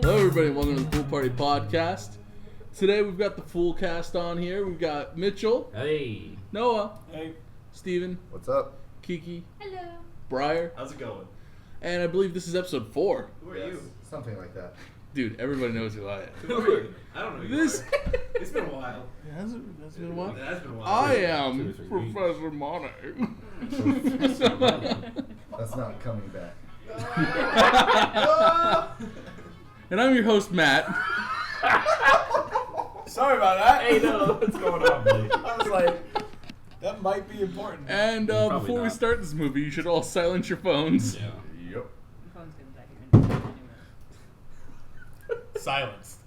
Hello everybody, welcome to the Pool Party Podcast. Today we've got the full cast on here. We've got Mitchell. Hey. Noah. Hey. Steven. What's up? Kiki. Hello. Briar. How's it going? And I believe this is episode 4. Who are you? Something like that. Dude, everybody knows who I am. Who are you? I don't know who This- you are. It's been a while. Has it been a while? It has been a while. I 2 am or 3 weeks. Professor Mono. That's not coming back. And I'm your host, Matt. Sorry about that. Hey, no, what's going on, buddy? I was like, that might be important. And Probably before we not. start this movie, you should all silence your phones. Yeah. Yep. Your phone's gonna die here in a minute. Silence.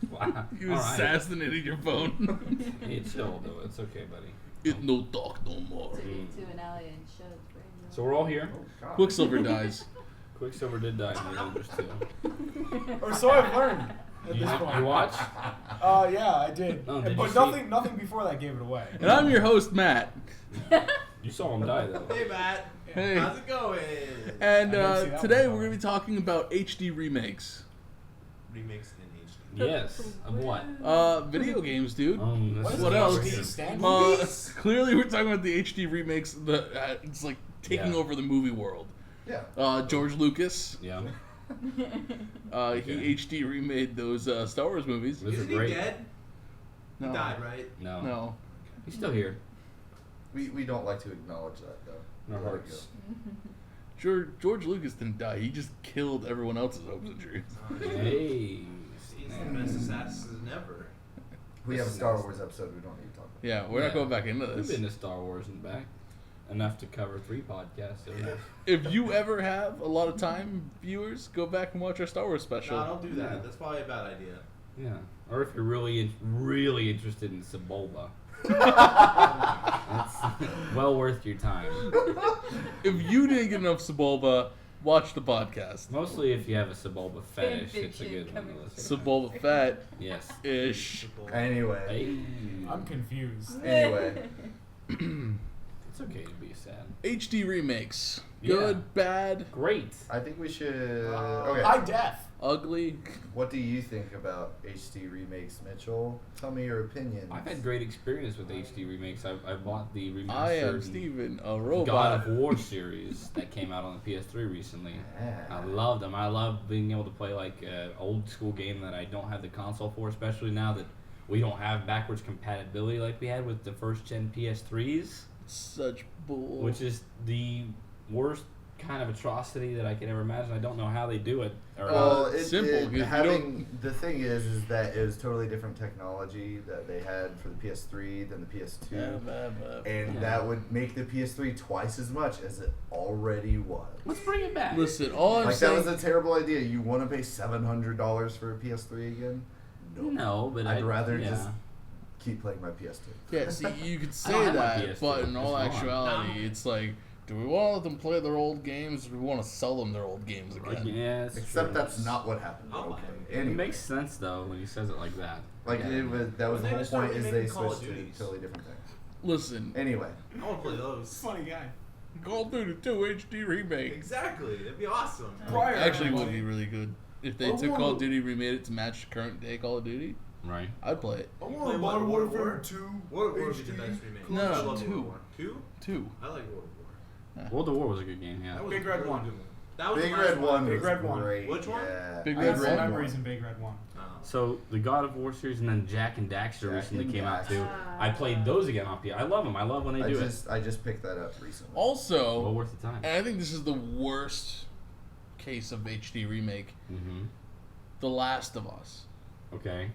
Wow. You All right. assassinated your phone. Hey, chill, though. It's okay, buddy. It no talk no more. Took it to an alley and shoved right in the- So we're all here. Oh, God. Quicksilver dies. Quicksilver did die in the Avengers 2. Or so I've learned at You, this you point. watch? Yeah, I did. Oh, did But you nothing before that gave it away. And I'm your host, Matt. You saw him die, though. Hey Matt, Hey. how's it going? And I didn't see that today one we're going to be talking about HD remakes. Remakes in HD. Yes. Of what? Video games, dude. That's What it? else? HD stand Uh, clearly, we're talking about the HD remakes. It's like taking Yeah. over the movie world. Yeah. George Lucas, Yeah. he HD remade those Star Wars movies. Those are Isn't he great. dead? No, He died, right? No. no. He's still here. We don't like to acknowledge that, though. In our There we hearts. George Lucas didn't die. He just killed everyone else's hopes and dreams. Hey. He's the best assassin ever. We have a Star Wars episode we don't need to talk about. Yeah, we're not going back into We've this. been to Star Wars and back. Enough to cover 3 podcasts. So yes. If you ever have a lot of time, viewers, go back and watch our Star Wars special. No, don't do that. Yeah. That's probably a bad idea. Yeah. Or if you're really interested in Sebulba. That's well worth your time. If you didn't get enough Sebulba, watch the podcast. Mostly if you have a Sebulba fetish, Fan it's a fiction good one to coming listen to. Sebulba fat Yes. ish. Anyway. Hey. I'm confused. Anyway. It's okay to be sad. HD remakes. Yeah. Good, bad, Great. I think we should. Okay. High def. ugly. What do you think about HD remakes, Mitchell? Tell me your opinion. I've had great experience with HD remakes. I bought the remastered I am Steven, a robot. God of War series that came out on the PS3 recently. I loved them. I love being able to play like an old school game that I don't have the console for, especially now that we don't have backwards compatibility like we had with the first gen PS3s, Such bull. which is the worst kind of atrocity that I can ever imagine. I don't know how they do it. Or, Well, simple, because you having the thing is that it was totally different technology that they had for the PS3 than the PS2, and Yeah. that would make the PS3 twice as much as it already was. let's bring it back. Listen, all I'm Like that saying. was a terrible idea. You want to pay $700 for a PS3 again? No, but I'd rather yeah. just keep playing my PS2. Yeah, see, you could I say don't have my that, PS2, but in all it's gone. actuality, it's like, do we want to let them play their old games, or do we want to sell them their old games again? Yeah, it's Except true. that's not what happened. Oh, Okay. It Anyway, makes sense though when he says it like that. like Yeah. it was, that was the They whole just started point is they remaking Call of switched to Duties. totally different thing. Listen, Anyway, I want to play those. Funny guy. Call of Duty 2 HD remake. Exactly. That'd be awesome. Briar. Actually, would be really good if they Oh, took whoa. Call of Duty, remade it to match current day Call of Duty. Right. I'd play it. I You want play to what, buy World of Warfare War? 2. World of War would be HD. the best remake. No, I love World 2. of War. 2? 2. I like World of War. World of War was a good game, yeah. That was Big a Red really 1. good one. That was Big the last Red One Big was Red One. great. Which one? Yeah. Big I Red have One. some memories in Big Red 1. Oh. So the God of War series and then Jack and Daxter Jack recently and came out too. Daxter. I played those again on PS. I love them. I love when they do I just picked that up recently. it. Well Also, worth the time. and I think this is the worst case of HD remake, Mm-hmm. The Last of Us. Okay.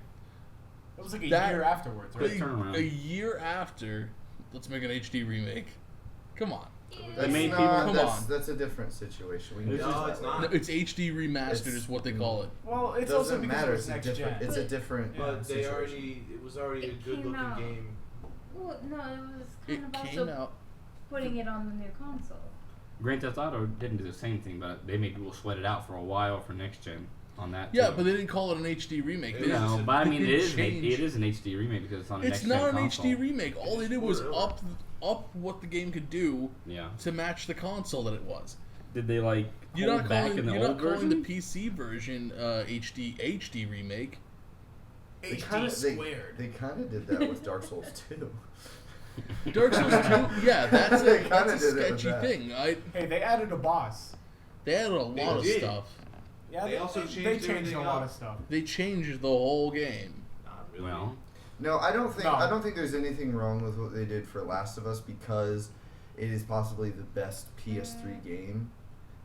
It was like a That- year afterwards, right? Quick turnaround. A year after, let's make an HD remake. Come on. That's made not- people- Come that's, on. that's a different situation. We can It's do No, that it's later. not. No, it's HD remastered It's- is what they call it. Well, It it's also doesn't because matter. it It's was a next different. gen. It's a different. But they situation. already, it was already a It good came looking out. game. Well, no, it was It kind of came also out. putting it on the new console. Grand Theft Auto didn't do the same thing, but they made people sweat it out for a while for next gen on that. Yeah, too. but they didn't call it an HD remake. They No, just- but I they mean, it didn't is, change. it is an HD remake because it's on a It's next-gen not an console. HD remake. All they did was Really? up what the game could do Yeah. to match the console that it was. Did they like You're hold not back calling, in the you're old not calling version? the PC version HD remake. They HD kind of squared. they kind of did that with Dark Souls 2. Dark Souls 2, yeah, that's They a, kinda that's a did it with sketchy that. thing. Hey, they added a boss. They added a lot of did. stuff. Yeah, They also they changed changed everything a lot up. of stuff. They changed the whole game. Not really. Well, No, I don't No. think there's anything wrong with what they did for Last of Us because it is possibly the best PS3 game.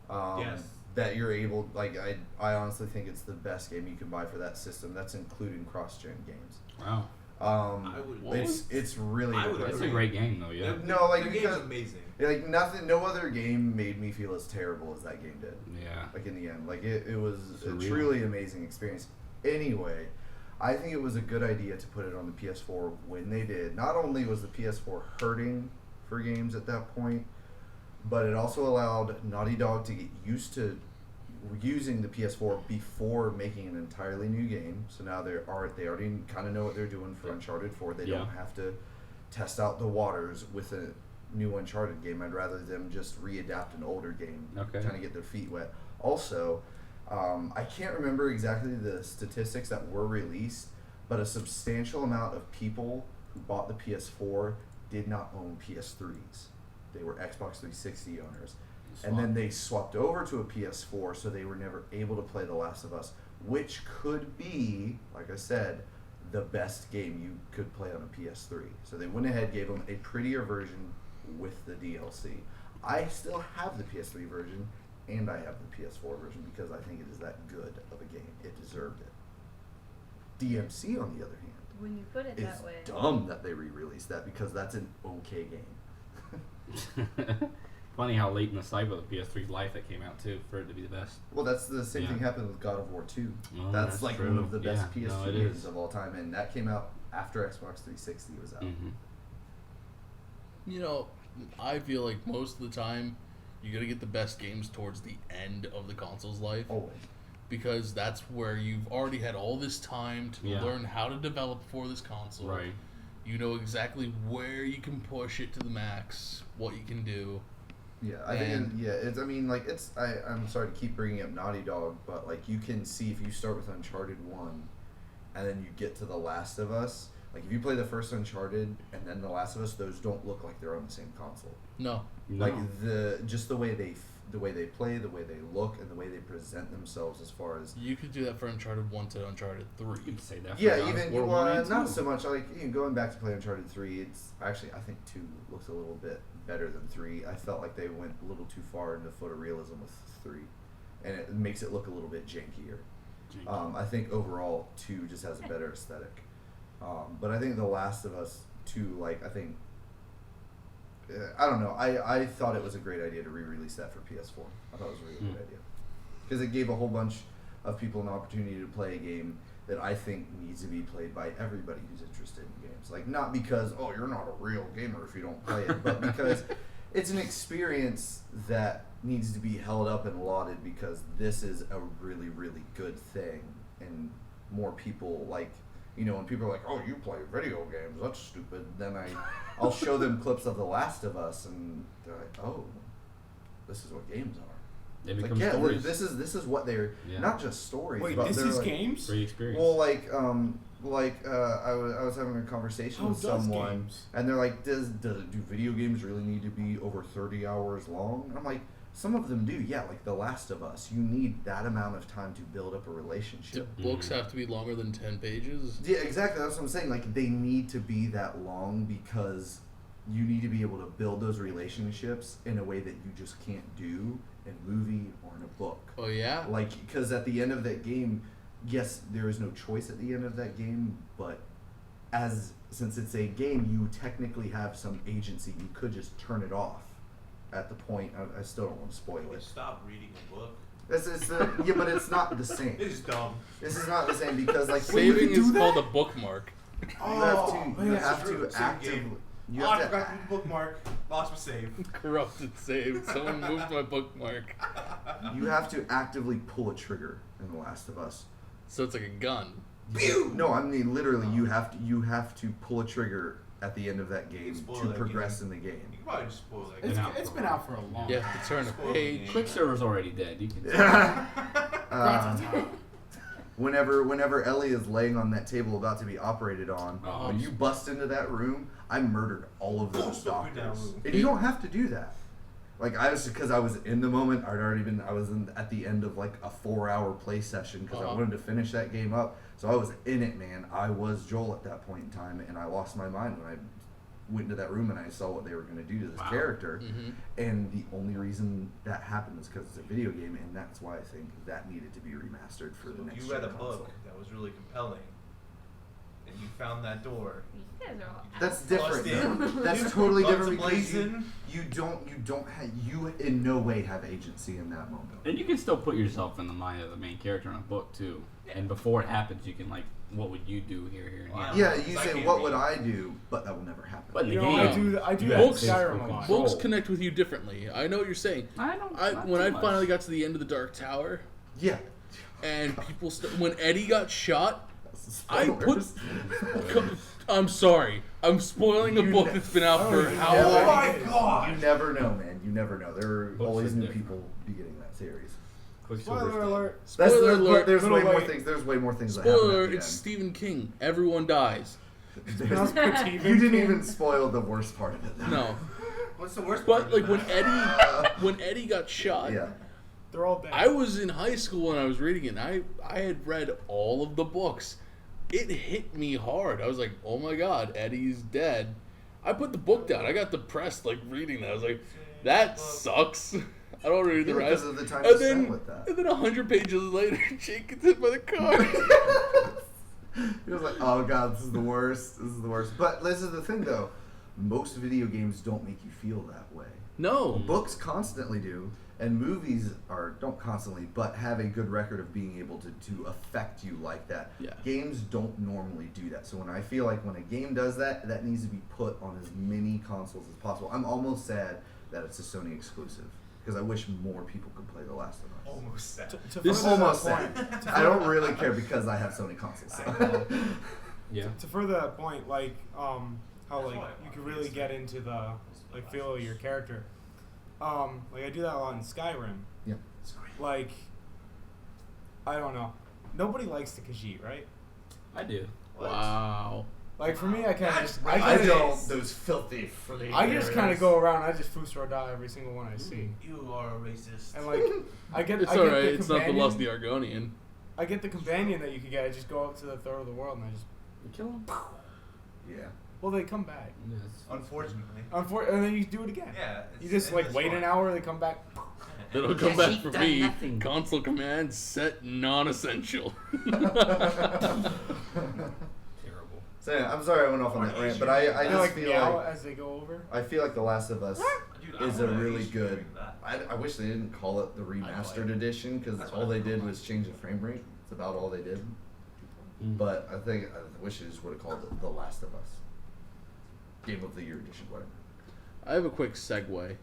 Yes. That you're able, I honestly think it's the best game you can buy for that system. That's including cross-gen games. wow. I would. It's really I would good. That's a agree. great game, though, yeah. No, like, the because- game's amazing. Like nothing, no other game made me feel as terrible as that game did. Yeah. Like in the end, like it was a Surreal. truly amazing experience. Anyway, I think it was a good idea to put it on the PS4 when they did. Not only was the PS4 hurting for games at that point, but it also allowed Naughty Dog to get used to using the PS4 before making an entirely new game. So now they already kind of know what they're doing for Uncharted 4. They Yeah. don't have to test out the waters with a new Uncharted game. I'd rather them just readapt an older game, Okay. kind of get their feet wet. Also, I can't remember exactly the statistics that were released, but a substantial amount of people who bought the PS4 did not own PS3s. They were Xbox 360 owners. And then they swapped over to a PS4, so they were never able to play The Last of Us, which could be, like I said, the best game you could play on a PS3. So they went ahead, gave them a prettier version with the DLC. I still have the PS3 version, and I have the PS4 version because I think it is that good of a game. It deserved it. DMC, on the other hand, When you put it is that way. dumb that they re-released that because that's an okay game. Funny how late in the cycle of the PS3's life that came out, too, for it to be the best. Well, that's the same Yeah. thing happened with God of War 2. Well, that's that's like true. one of the best Yeah, PS2 no, it games is. of all time, and that came out after Xbox 360 was out. Mm-hmm. You know, I feel like most of the time, you gotta get the best games towards the end of the console's life. Always. Because that's where you've already had all this time to Yeah. learn how to develop for this console. Right. You know exactly where you can push it to the max, what you can do. Yeah, I think it's. I mean, like it's. I'm sorry to keep bringing up Naughty Dog, but like you can see if you start with Uncharted 1, and then you get to The Last of Us. Like if you play the first Uncharted and then The Last of Us, those don't look like they're on the same console. No. No. Like the way they play, the way they look, and the way they present themselves as far as. You could do that for Uncharted 1 to Uncharted 3. You could say that for Yeah, God of even War 1 and not 2. so much like going back to play Uncharted 3. It's actually I think 2 looks a little bit better than 3. I felt like they went a little too far into photorealism with 3, and it makes it look a little bit jankier. I think overall 2 just has a better aesthetic, but I think The Last of Us 2, like I think. I don't know. I thought it was a great idea to re-release that for PS4. I thought it was a really good idea because it gave a whole bunch of people an opportunity to play a game that I think needs to be played by everybody who's interested in games. Like not because you're not a real gamer if you don't play it, but because it's an experience that needs to be held up and lauded because this is a really really good thing, and more people like. You know, when people are like, "Oh, you play video games? That's stupid." Then I'll show them clips of The Last of Us, and they're like, "Oh, this is what games are." They It's become like, stories. this is what they're Yeah. not just stories. Wait, but this they're is like, games? Great experience. Well, I was having a conversation How with does someone, games? and they're like, do video games really need to be over 30 hours long?" And I'm like, some of them do, yeah. Like The Last of Us, you need that amount of time to build up a Do relationship. books have to be longer than 10 pages? Yeah, exactly. That's what I'm saying. Like they need to be that long because you need to be able to build those relationships in a way that you just can't do in a movie or in a book. Oh, yeah? Like, because at the end of that game, yes, there is no choice at the end of that game, but since it's a game, you technically have some agency. You could just turn it off at the point. I still don't want to spoil You it. stop reading a book. Yeah, but it's not the same. This is dumb. This is not the same because like Saving do is that? called a bookmark. you have to that's true. Same actively. game. You I have forgot to, to bookmark. Lost my save. Corrupted save. Someone moved my bookmark. you have to actively pull a trigger in The Last of Us. So it's like a gun. No, I mean literally, you have to pull a trigger at the end of that game spoil to that progress game. in the game. You can probably just spoil that. Been It's, out it's for been a out for a long You time. have to turn a Spoil the page. game. Quick server's already dead. You can. Whenever Ellie is laying on that table about to be operated on, Uh-huh. when you bust into that room, I murdered all of those Don't open that doctors. room. And you don't have to do that. Like I was, because I was in the moment. I was at the end of like a 4-hour play session because I wanted to finish that game up. So I was in it, man. I was Joel at that point in time, and I lost my mind when I went into that room and I saw what they were going to do to this character. And the only reason that happened was because it's a video game, and that's why I think that needed to be remastered for the So next if you read a gen console. book that was really compelling, and you found that door. You guys are all That's assholes. different. Bust in. Though. That's totally Guns different because a-blazing. you in no way have agency in that moment. And you can still put yourself in the mind of the main character in a book too. And before it happens, you can like, what would you do here, here, and Wow. here? Yeah, Because you I say, can't what would read. I do? But that will never happen. But in the You know, game, I do you that have in Skyrim a lot. control. Books connect with you differently. I know what you're saying. When I finally got to the end of the Dark Tower, Yeah. and people when Eddie got shot, I put. Spoilers. I'm sorry. I'm spoiling a You book ne- that's been out Oh, for you how never- long? my God! You never know, man. You never know. There are Books always are new different. people beginning that series. Spoiler alert. Spoiler alert. There's way Little more late. things. There's way more things that happen Spoiler: at the It's end. Stephen King. Everyone dies. There's- you didn't even spoil the worst part of it. Though. No, What's the worst part? but like of that? when Eddie got shot, Yeah. They're all dead. I was in high school when I was reading it. And I had read all of the books. It hit me hard. I was like, oh my god, Eddie's dead. I put the book down. I got depressed like reading that. I was like, that sucks. I don't read the Yeah, rest. because of the time and you spent then, with that. and then 100 pages later, Jake gets hit by the car. He was like, "Oh God, this is the worst. This is the worst." But this is the thing, though. Most video games don't make you feel that way. No. Books constantly do, and movies don't constantly, but have a good record of being able to affect you like that. Yeah. Games don't normally do that. So when I feel like when a game does that, that needs to be put on as many consoles as possible. I'm almost sad that it's a Sony exclusive because I wish more people could play The Last of Us. Almost sad. To This further I'm that almost point- sad. I don't really care because I have Sony consoles. So. Yeah. To further that point, like how That's like why I you want can really PS3. get into the like feel of your character. Like I do that a lot in Skyrim. Yeah. Like I don't know. Nobody likes the Khajiit, right? I do. Wow. Like for me, I kind of That's just right. I I kinda- don't. Those filthy flea. I just kind of go around. I just Fusro die every single one I see, You are a racist. and like I get It's I get alright. the It's not the companion- Lusty Argonian. I get the companion that you could get. I just go up to the third of the world and I just Kill him. Yeah. well they come back. Yes. Unfortunately. And then you do it again. Yeah. You it's just like endless wait fun. an hour. They come back. They don't come back for done me. nothing. Console command set non-essential. Terrible. So yeah, I'm sorry I went off on that rant, but I They just like feel meow like as they go over. I feel like The Last of Us Dude, I is a wanna really use good. doing that. I wish they didn't call it the remastered edition because That's all what they I did thought. was change the frame rate. It's about all they did. But I wish they just would have called it The Last of Us. Game of the Year edition, whatever. I have a quick segue. Segue.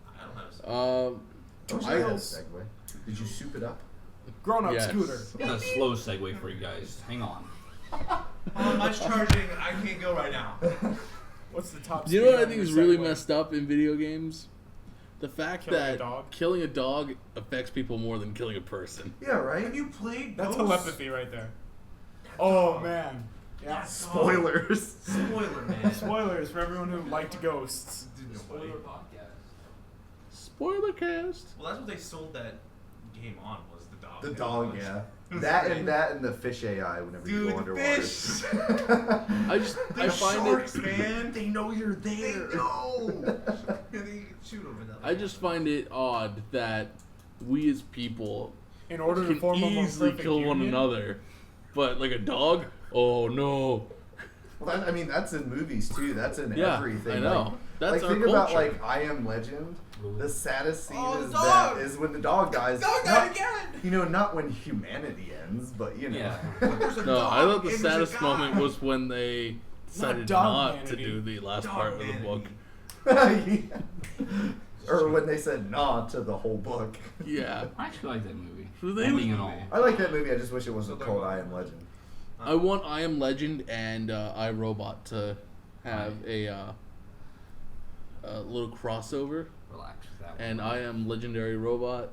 I don't have. I wish I had a segue. Did you soup it up? Grown up Yes. scooter. Got a slow segue for you guys. Hang on. Oh, mine's charging. I can't go right now. What's the top? Do you know what speed I on think your is really Segway? messed up in video games? The fact Killing a that dog? killing a dog affects people more than killing a person. Yeah, right. Have you played That's Ghosts? telepathy right there. Oh man. Yeah. That dog. Spoilers. Spoiler, man. Spoilers for everyone who liked ghosts. Nobody. Spoiler cast. Well, that's what they sold that game on was the dog. The It dog, was- yeah. it was That great. and the fish AI whenever you Dude, go the underwater. fish. I find sharks, it. man. They know you're They there. know. They can shoot them in that. I just find it odd that we as people In order to can form a more easily perfect kill one union. another, but like a dog, oh no. Well, I mean, that's in movies too. That's in Yeah, everything. I know. Like, That's our think about culture. like I Am Legend. The saddest scene Oh, the is dog! that is when the dog dies. Dog Not- died again. You know, not when humanity ends, but you know. Yeah. There's a No, dog I thought the and there's a saddest guy. moment was when they decided dog not to vanity. do the last Dog part of the vanity. book. Or when they said nah to the whole book. Yeah. I actually like that movie. So they Ending would- and all. I like that movie. I just wish it wasn't called I Am Legend. I want I Am Legend and I Robot to have a little crossover, Relax with that one. and I am Legendary Robot.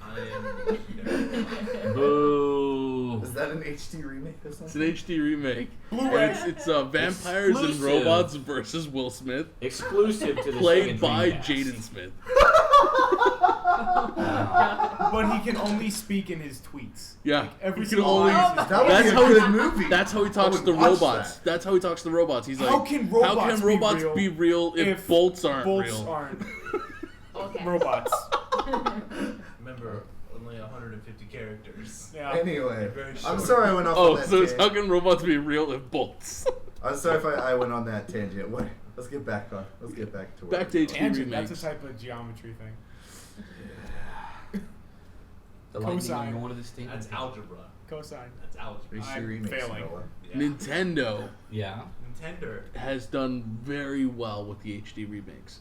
I am legendary. Boo. Is that an HD remake or It's something? an HD remake. Blu-ray. And it's vampires and Exclusive. robots versus Will Smith, Exclusive to the played Sega by Dreamcast. Jaden Smith. But he can only speak in his tweets. Yeah, Like, every he can single only. line is his That would That's be a how good he- movie. That's how he talks I to the would watch robots. that. That's how he talks to the robots. He's like, How can how can robots robots be be real if bolts aren't bolts real? aren't Okay. robots. Remember, only 150 characters. Yeah. Anyway, Very I'm short. sorry I went off on Oh, that so it's how tangent. can robots be real if bolts? I'm sorry if I went on that tangent. What? Let's get back to where Back we to were. HD Tangent, remakes. that's a type of geometry thing. The lightning Cosine. on one of the stinking That's things. algebra. Cosine. That's algebra. HD I'm remakes, failing. Noah. Yeah. Nintendo Yeah. Nintendo. has done very well with the HD remakes.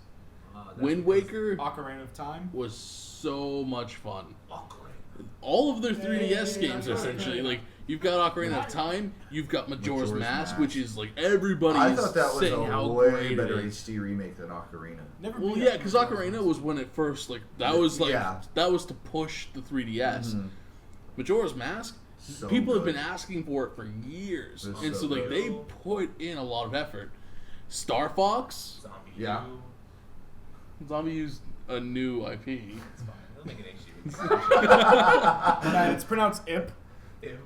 That's Wind because- Waker Ocarina of Time. was so much fun. Ocarina. All of their 3DS Yeah, games yeah, are yeah, essentially yeah. like you've got Ocarina of Time, you've got Majora's Majora's Mask, Mask. which is like everybody I is thought that was saying how a way great better it is. HD remake than Ocarina. Never Well, beat yeah, up because Majora's Ocarina Mask. was when it first that was Yeah. that was to push the 3DS. Mhm. Majora's Mask, So people have good. been asking for it for years, It's and so so like good. they put in a lot of effort. Star Fox, Zombie Yeah. U. Zombie used a new IP. It's fine. They'll make an HD Yeah, it's pronounced IP. remake.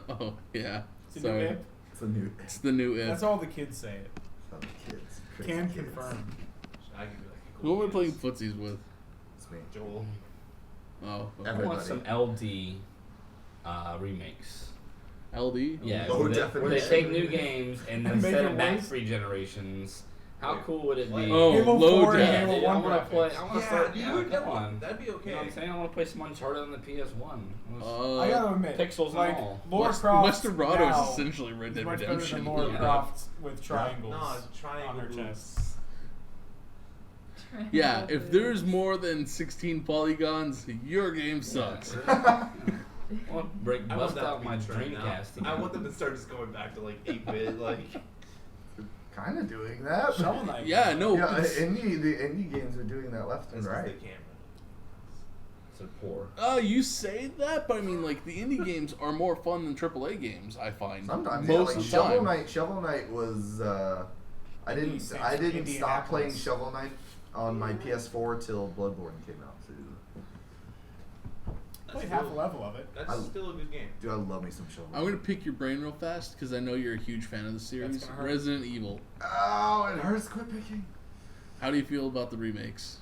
Oh yeah, It's a new sorry, IP. It's a new. it's the new IP. That's all the kids say it. Not the kids. Crazy Can kids. confirm. I could be like a Who am I cool playing kids. footsies with? It's me. Joel. Oh, I okay. Everybody. want some LD remakes. LD. Yeah, Low where they definition. take new games and then And make set it them back worse? 3 generations. How Wait, cool would it what? be? Oh, Halo low 4 and def. Halo Dude, 1 I want to play. graphics. I want to Yeah, start. dude, Yeah, that'd come on. that'd be okay. You know what I'm saying? I want to play some Uncharted on the PS1. I gotta admit, Pixels and like all. Lara Croft Western now is essentially Red is Dead much better than Redemption. Lara Yeah. Croft with triangles No, on triangle her boobs. chest. Yeah, if there's more than 16 polygons, your game sucks. I want to break I want bust that to out be my the trend now. Dreamcast. I want them to start just going back to like 8-bit, like. Kind of doing that. Shovel Knight. Yeah, no. Yeah, it's- the indie games are doing that left and That's 'cause right. they can't. So poor. You say that, but I mean, like the indie games are more fun than AAA games. I find Sometimes, most yeah, of like the time. Shovel Knight was. I Indie stands didn't for stop Indianapolis. playing Shovel Knight on my PS4 till Bloodborne came out. So, I played half a level of it. That's I- still a good game. dude, I love me some Shovel Knight. I'm gonna pick your brain real fast because I know you're a huge fan of the series. gonna hurt. Resident Evil. Oh, it hurts. Quit picking. How do you feel about the remakes?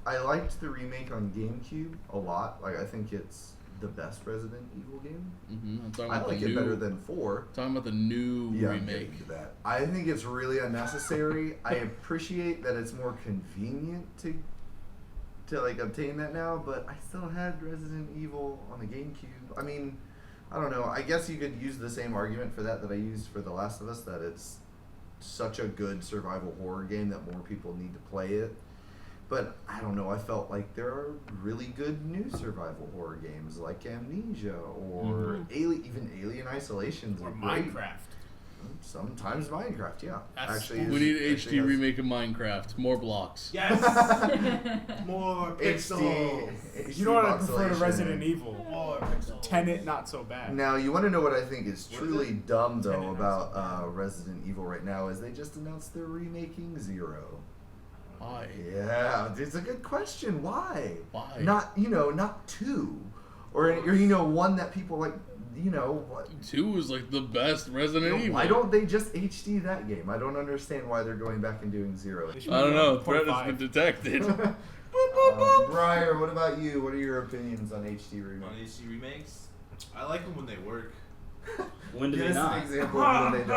I liked the remake on GameCube a lot. Like, I think it's the best Resident Evil game. I'm talking I about like the it new. better than 4. Talking about the new Yeah, I'm getting remake. to that. I think it's really unnecessary. I appreciate that it's more convenient to like obtain that now, but I still had Resident Evil on the GameCube. I mean, I don't know. I guess you could use the same argument for that I used for The Last of Us, that it's such a good survival horror game that more people need to play it. But I don't know. I felt like there are really good new survival horror games like Amnesia or even Alien Isolation's Or a great. Minecraft. Sometimes Minecraft, yeah. That's- Actually, We need an actually HD has remake of Minecraft. More blocks. Yes! More HD. pixels! You know what I prefer to voxelation. Resident Evil? More pixels. Tenet, not so bad. Now, you want to know what I think is What is truly it? dumb, though, Tenet, about Resident Evil right now is they just announced they're remaking Zero. Why? Yeah, it's a good question. Why? Why? Not 2. Or, one that people like, what? 2 was like the best Resident Evil. Why don't they just HD that game? I don't understand why they're going back and doing Zero. They should I don't be know. on Threat has 0.5. been detected. Briar, what about you? What are your opinions on HD On remakes? HD remakes, I like them when they work. When do Give they us not? an example of when they don't.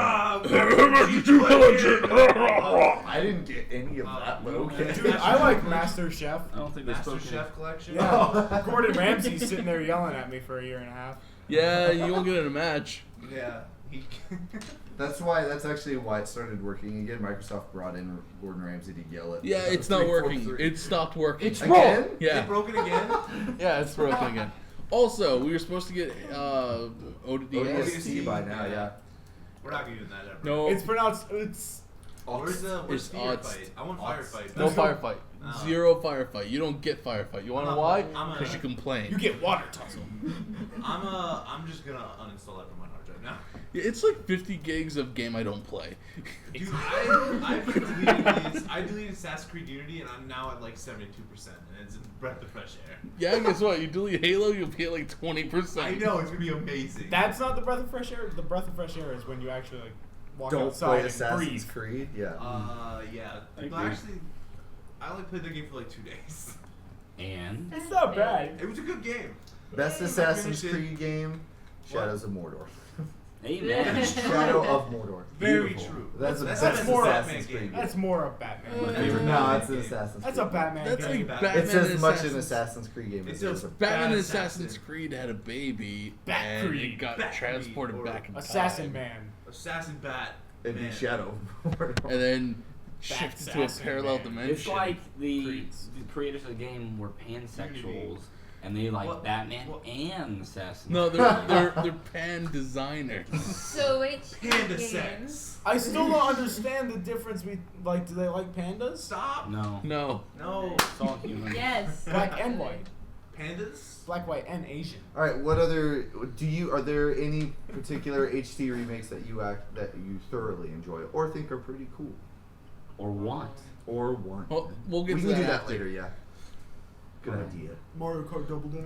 I didn't get any of that, but okay. Dude, I like Master Chef. I don't think they're Master spoken. Chef Collection. Yeah. Gordon Ramsay's sitting there yelling at me for a year and a half. Yeah, you won't get in a match. Yeah. He That's actually why it started working again. Microsoft brought in Gordon Ramsay to yell at. Yeah, it's not working. 343. It stopped working. It's again. Yeah. They broke it again. Yeah, it's broken again. Also, we were supposed to get ODST. ODST by now, yeah. We're not gonna do that ever. No, It's pronounced. It's. Where's It's firefight? I want Ots. firefight. no firefight. Oh. Zero firefight. You don't get firefight. You wanna know why? Because you complain. You get water tussle. I'm just gonna uninstall that from my hard drive now. Yeah, it's like 50 gigs of game I don't play. Dude, I deleted Assassin's Creed Unity and I'm now at like 72% and it's a breath of fresh air. Yeah, guess what? You delete Halo, you'll be at like 20%. I know, it's gonna be amazing. That's not the breath of fresh air. The breath of fresh air is when you actually like walk Don't outside play and Assassin's breathe. Creed. Yeah. Yeah. I But agree. actually, I only played the game for like 2 days. And It's not bad. It was a good game. Best Yeah, Assassin's finish it. Creed game. Shadows of Mordor. amen. Shadow of Mordor. Very Beautiful. true. That's the That's best more Assassin's Batman Creed game. That's more a Batman. My favorite No, Batman it's an game. Assassin's That's Creed. a Batman That's game. like Batman. Batman. It's as and much an Assassin's- Assassin's Creed game as It's it is just a Batman and Bad Assassin's Assassin. Creed had a baby, Bat and Creed. it got Bat transported Creed, or back in Assassin time. Man. Assassin Bat. It'd be Man. Shadow of Mordor. And then shifted to a Assassin parallel Man. dimension. It's like the Creeds. creators of the game were pansexuals, and they like What- Batman what- and Assassin's No, they're pan designers. So HD Panda games. sex. I still don't understand the difference. Do they like pandas? Stop. No. No. No. It's all human. Yes. Black and white. Pandas? Black, white, and Asian. All right. What other are there any particular HD remakes that you thoroughly enjoy or think are pretty cool Or want. or want? Well, we'll get we to can do that that after. later. Yeah. Good Alright. idea. Mario Kart Double Dash.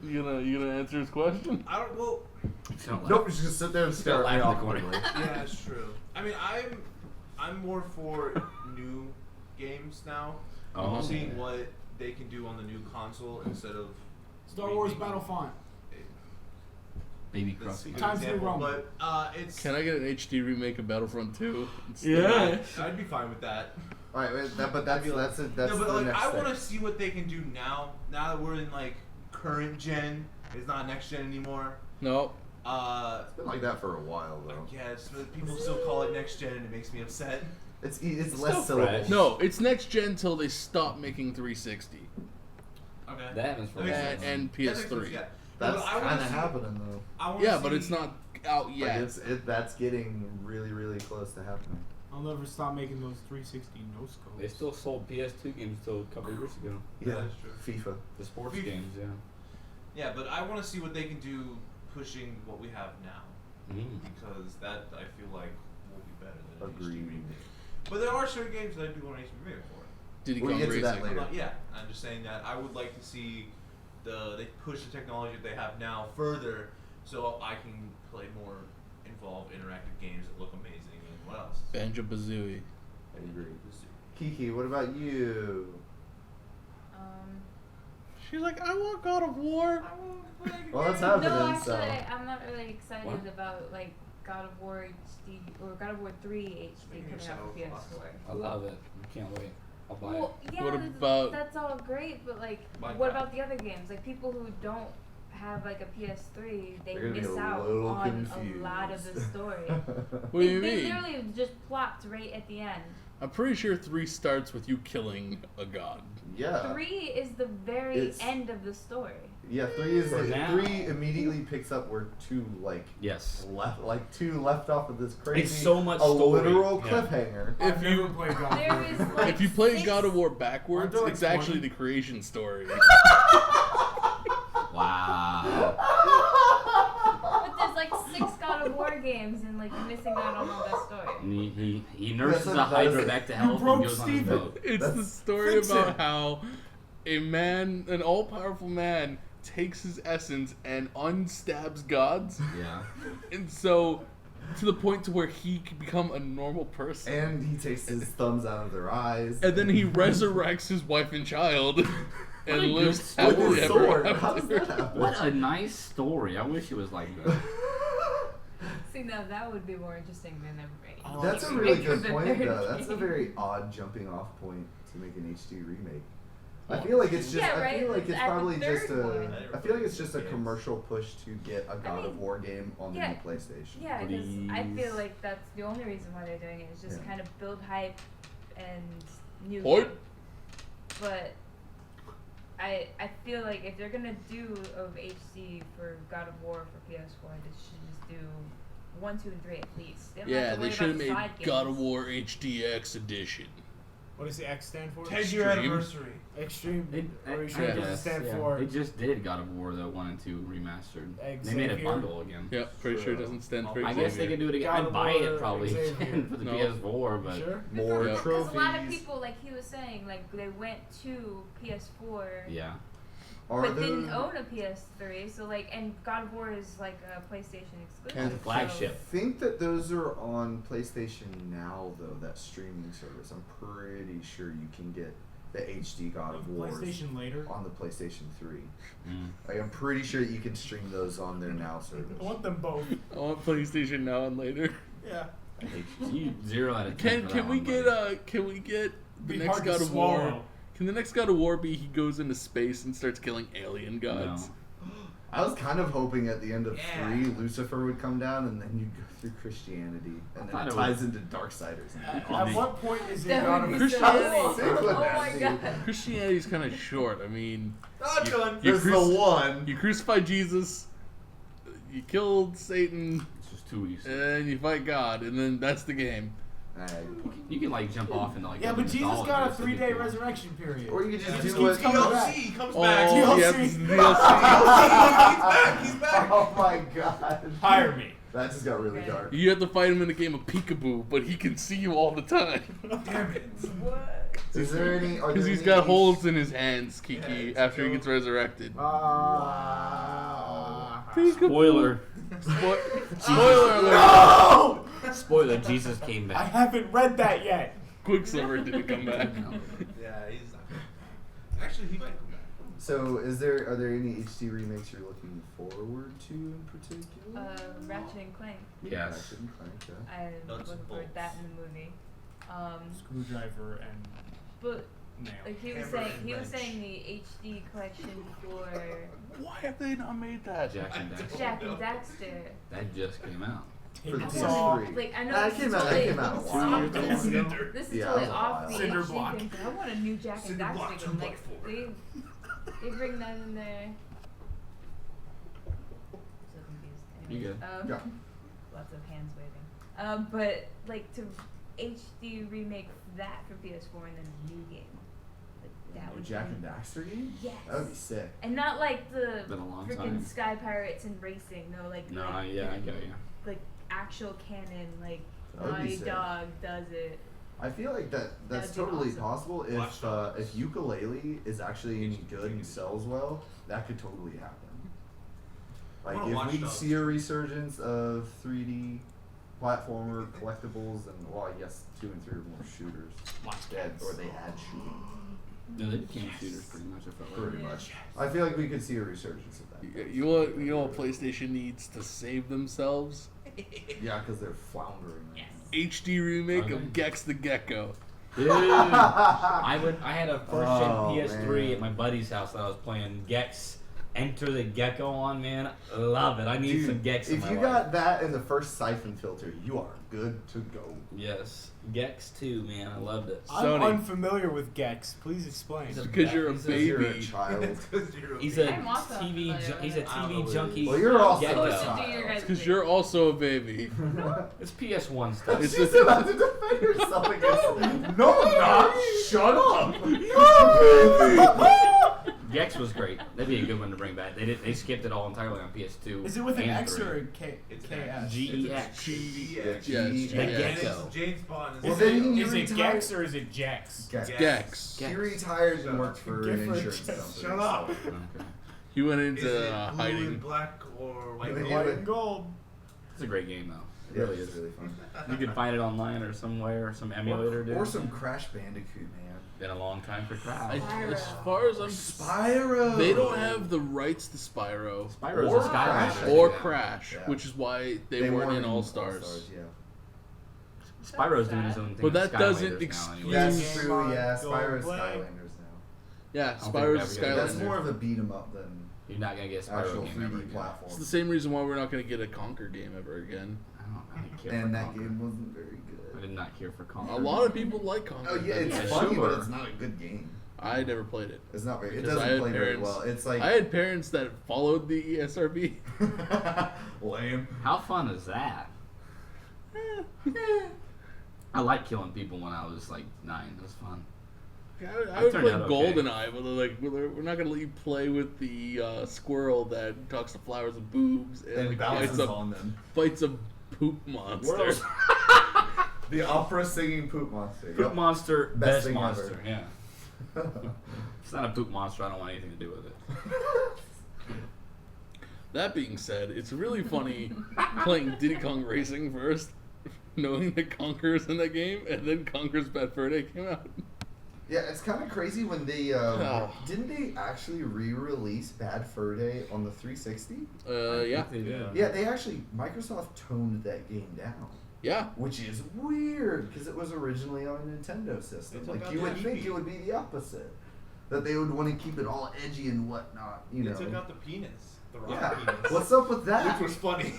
You gonna answer his question? I don't. Well, It's not like- Nope. Just gonna sit there and stare at me laugh in the corner. awkwardly. yeah, that's true. I mean, I'm more for new games now. Oh. Seeing what they can do on the new console instead of Star Wars remaking Battlefront. Baby That's a Cruffy. good Times New example, Roman. but it's. Can I get an HD remake of Battlefront 2? I'd be fine with that. All right. But that's no, the but like next I thing. want to see what they can do now. Now that we're in like current gen, it's not next gen anymore. No. Uh, It's been like that for a while I though. guess but people still call it next gen, and it makes me upset. It's still less fresh. syllables. No, it's next gen till they stop making 360 Okay. That happens for That makes a sense. while. and That makes PS3. sense, yeah. That's But I wanna kind of see- happening though. I wanna Yeah, but see- it's not out Like yet. that's getting really close to happening. I'll never stop making those 360 no scopes. They still sold PS2 games till a couple years ago. Yeah, that's true. FIFA. The sports FIFA. games, yeah. Yeah, but I want to see what they can do pushing what we have now, Mm. because that I feel like will be better than an HD Agreed. remake. But there are certain games that I do want an HD remake for. Diddy We'll Kong get to that Racing. later. Yeah, I'm just saying that I would like to see they push the technology that they have now further, so I can play more involved interactive games that look amazing. And what else? Banjo Bazooie. I agree. Kiki, what about you? She's like, I want God of War. Well, that's happening. No, actually, so. I'm not really excited What? about like God of War HD or God of War 3 HD Making coming out for yourself PS4. I love it. I can't wait. I'll buy Well, yeah, What that's- about- that's all great, but like, Minecraft. what about the other games? Like, people who don't have like a PS3, they They're gonna miss be a out little on confused. a lot of the story. What do you they mean? literally just plopped right at the end. I'm pretty sure 3 starts with you killing a god. Yeah. 3 is the very It's- end of the story. Yeah, 3 is For now. 3 immediately picks up where 2 Yes. left off of this crazy so much a story. literal Yeah. cliffhanger. I've If never you- played God of There War. is like If you play 6 God of War backwards, Aren't there, like, it's actually 20? the creation story. Wow. But there's like 6 God of War games and like you're missing out on all that story. And he nurses That's a a- Hydra that's- back to you health and broke goes on his Steven. boat. It's the That's story fix about it. how an all-powerful man, takes his essence and unstabs gods, Yeah. and so to the point to where he can become a normal person. And he takes his thumbs out of their eyes. And then he resurrects his wife and child and a good lives story. with happily his ever sword. How does after. that happen? What a nice story. I wish it was like that. See, now that would be more interesting than a That's a remake really of good the point, third though. That's a game. very odd jumping off point to make an HD remake. I feel like it's just. Yeah, I right, feel like it's at the probably third just one. I feel like it's just a commercial push to get a God of mean, War game on the yeah. new PlayStation. Yeah, because I Please. feel like that's the only reason why they're doing it is just Yeah. kind of build hype and new. Hype? But I feel like if they're gonna do of HD for God of War for PS4, they should just do 1, 2, and 3 at least. They don't have Yeah, to they worry should have about the made side God games. of War HDX edition. What does the X stand for? 10-year Extreme. anniversary. Extreme. Or you I sure it doesn't guess, stand yeah. for? They just did God of War, though, 1 and 2 remastered. They made a Xavier. bundle again. Yep, pretty sure it doesn't stand for I guess they Xavier. could do it again. God I'd of buy War, it probably Xavier. again for the No. PS4, but Sure. More Yeah. trophies. Because a lot of people, like he was saying, like they went to PS4, yeah. but didn't own a PS3. So like, and God of War is like a PlayStation exclusive. And the flagship. I think that those are on PlayStation Now, though, that streaming service. I'm pretty sure you can get the HD God of War PlayStation later. on the PlayStation 3. Mm. Like, I'm pretty sure you can stream those on their Now service. I want them both. I want PlayStation Now and later. Yeah. I hate you. 0 out of 10. Can we get can we get the Be next hard to God of War? swallow. Can the next God of War be he goes into space and starts killing alien No. gods? I was kind of hoping at the end of Yeah. 3, Lucifer would come down, and then you'd go through Christianity, and then thought it it ties was- into Darksiders. At what point is it That God would of be so Christianity. cool. Sick with Oh that, my dude. god. Christianity's kind of short. I mean, Oh, You- done. you There's the cruci- one. you crucify Jesus, you killed Satan, It's just too easy. and you fight God, and then that's the game. You can like jump off into like. Yeah, other but Jesus mythologies, got a that'd be 3-day cool. resurrection period. Or you could He just just do keeps what. coming back. He comes Oh, back. DLC. yeah, it's DLC. He's back. He's back. Oh my god. Hire me. That just got really Okay. dark. You have to fight him in a game of peekaboo, but he can see you all the time. Damn it. What? Is there any? Are Because there he's any got holes in his hands, Yeah, Kiki, it's after he dope. gets resurrected. Peekaboo. Spoiler. Spoiler alert! No! Spoiler. Jesus came I back. haven't read that yet. Quicksilver didn't come back. Yeah, he's not. Actually, he might come back. So, are there any HD remakes you're looking forward to in particular? Ratchet and Clank. Yes. Ratchet and Clank, yeah. I'm Nuts looking and forward to that bolts. in the movie. Screwdriver and But nail. like he was Hammer saying, and he was wrench. saying the HD collection for Why have they not made that? Jack and Daxter. Jack and Daxter. That just came out. For the Saw. PS3. Like I know That this came is out- that totally came out a this is while off ago. the- Cinder. This is Yeah, totally that was a off while. the Cinder HD block. thing, but I want a new Jack and Cinder block, Daxter two game. by Like four. they bring that in there. So confused. You Anyways, good? Yeah. Lots of hands waving. But like to HD remake that for PS4 and then a new game. Like that A would Jack be, and Daxter game? Yes. That would be sick. And not like the Been a long freaking time. Sky Pirates and racing. No, like No, like, yeah, I get you. like actual canon. Like That would be Naughty sick. Dog does it. I feel like that's That'd be totally awesome. possible Watch Dogs. if Ukulele is actually any good and sells well, that could totally happen. Like wanna if Watch we Dogs. see a resurgence of 3D platformer collectibles, and well, I guess 2 and 3 are more shooters, or they had shooting No, they became shooters pretty much. I felt like. pretty Yeah. much. I feel like we could see a resurgence of that. You know what PlayStation needs to save themselves? Yeah, because they're floundering. right HD remake Okay. of Gex the Gecko. Dude, I had a first gen Oh, PS3 man. at my buddy's house that I was playing Gex Enter the Gecko on, man. Love it. I need Dude, some Gex in if my you life. got that in the first siphon filter, you are good to go. Yes. Gex 2, man. I loved it. I'm Sony. unfamiliar with Gex. Please explain. He's a- Because you're a He's You're a baby. child. He's a I'm also TV familiar with he's a it. I don't know TV what it junkie. is. Well, you're also Gecko. a Supposed to do your child. guys' Because thing. you're also a baby. It's PS1 stuff. It's She's the- about to defend herself against. No, I'm not. Shut up. You're a baby. Gex was great. That'd be a good one to bring back. They skipped it all entirely on PS2. Is it with an and X 3. or a K? It's KS? GEX. Yes, Yeah. The yes. And Gecko. it's James Bond. Well, Is then it, you is it retired- Gex or is it Jex? Gex. Gex. He retired and worked for an Gifford, insurance just company. shut up. Okay. He went Is into it blue hiding. and black or white? Yeah. gold? White and gold. It's a great game though. It Yeah, really it's is. really fun. You can find it online or somewhere or some emulator, dude. Or some Crash Bandicoot, man. Been a long time for I, Crash. Spyro. as far as I'm, Spyro. they don't have the rights to Spyro Spyro's Or a Crash. Skylander. or Yeah. Crash, Yeah. which is why they weren't in All Stars. Yeah. Spyro's doing his own thing. But with that doesn't Skylanders now excuse- anyway. That's Use- true. Yeah, Go Spyro's play. Skylanders now. Yeah, don't think Spyro's a we're ever gonna That's Skylander. more of a beat 'em up than You're not gonna get a Spyro actual game ever 3D again. It's platform. the same reason why we're not going to get a Conquer game ever again. I didn't care And for that Conquer. game wasn't very I good. did not care for Conquer. A lot of people like Conquer. Oh yeah, it's Yeah, funny, sure. but it's not a good game. I never played it. It's not very. It Because I doesn't had play very parents- well. It's like I had parents that followed the E ESRB. lame. How fun is that? I liked killing people when I was like 9. It was fun. I would turned play out okay. GoldenEye, but they're like, we're not gonna let you play with the squirrel that talks to flowers and boobs and, And like, bounces on them. fights a poop monster. World. The opera singing poop monster. Poop Yep. monster, Best best thing monster. ever. Yeah. It's not a poop monster. I don't want anything to do with it. That being said, it's really funny playing Diddy Kong Racing first, knowing that Conker's in that game, and then Conker's Bad Fur Day came out. Yeah, it's kind of crazy when they didn't they actually re-release Bad Fur Day on the 360? Yeah. They did. Yeah, they actually Microsoft toned that game down, Yeah. which is weird because it was originally on a Nintendo system. They took Like out you the would think peepee. it would be the opposite, that they would want to keep it all edgy and whatnot. You They know. took out the penis. The rock Yeah. penis. What's up with that? Which was funny.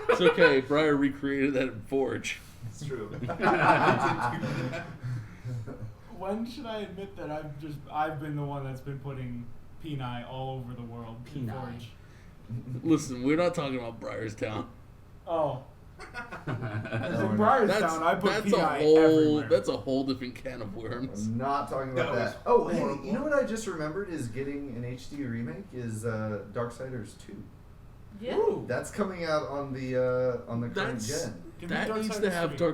It's okay. Briar recreated that in Forge. It's true. When should I admit that I've been the one that's been putting Peni all over the world? in Peni. Forge? Listen, we're not talking about Briarstown. Oh. No, In we're not. Briarstown, I put that's Peni a whole everywhere. that's a whole different can of worms. I'm not talking about That was that. Oh, hey, horrible. you know what I just remembered is getting an HD remake is Darksiders 2. Yeah. Ooh. That's coming out on the current That's- gen. Give me That needs to Darksiders have 3.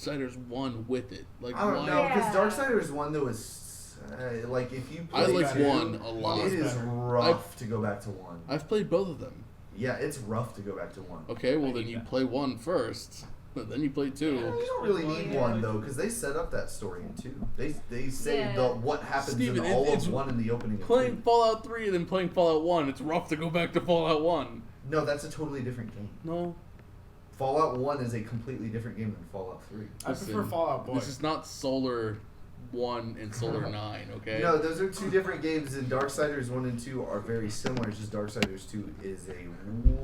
Darksiders 1 with it. Like, I don't why? know because Yeah. Darksiders 1 though is like if you I play like better. 1 a lot. it is better. rough to go back to 1. I've played both of them. Yeah, it's rough to go back to 1. Okay, well I then hate you that. play 1 first, but then you play 2. You don't really need Yeah. 1 though because they set up that story in 2. They say Yeah. what happens Steven, in all it's of 1 in the opening. Playing Of 2. Fallout 3 and then playing Fallout 1, it's rough to go back to Fallout 1. No, that's a totally different game. No. Fallout 1 is a completely different game than Fallout 3. I prefer Fallout Boy. This is not Solar 1 and Solar 9, okay? No, those are 2 different games, and Darksiders 1 and 2 are very similar. It's just Darksiders 2 is a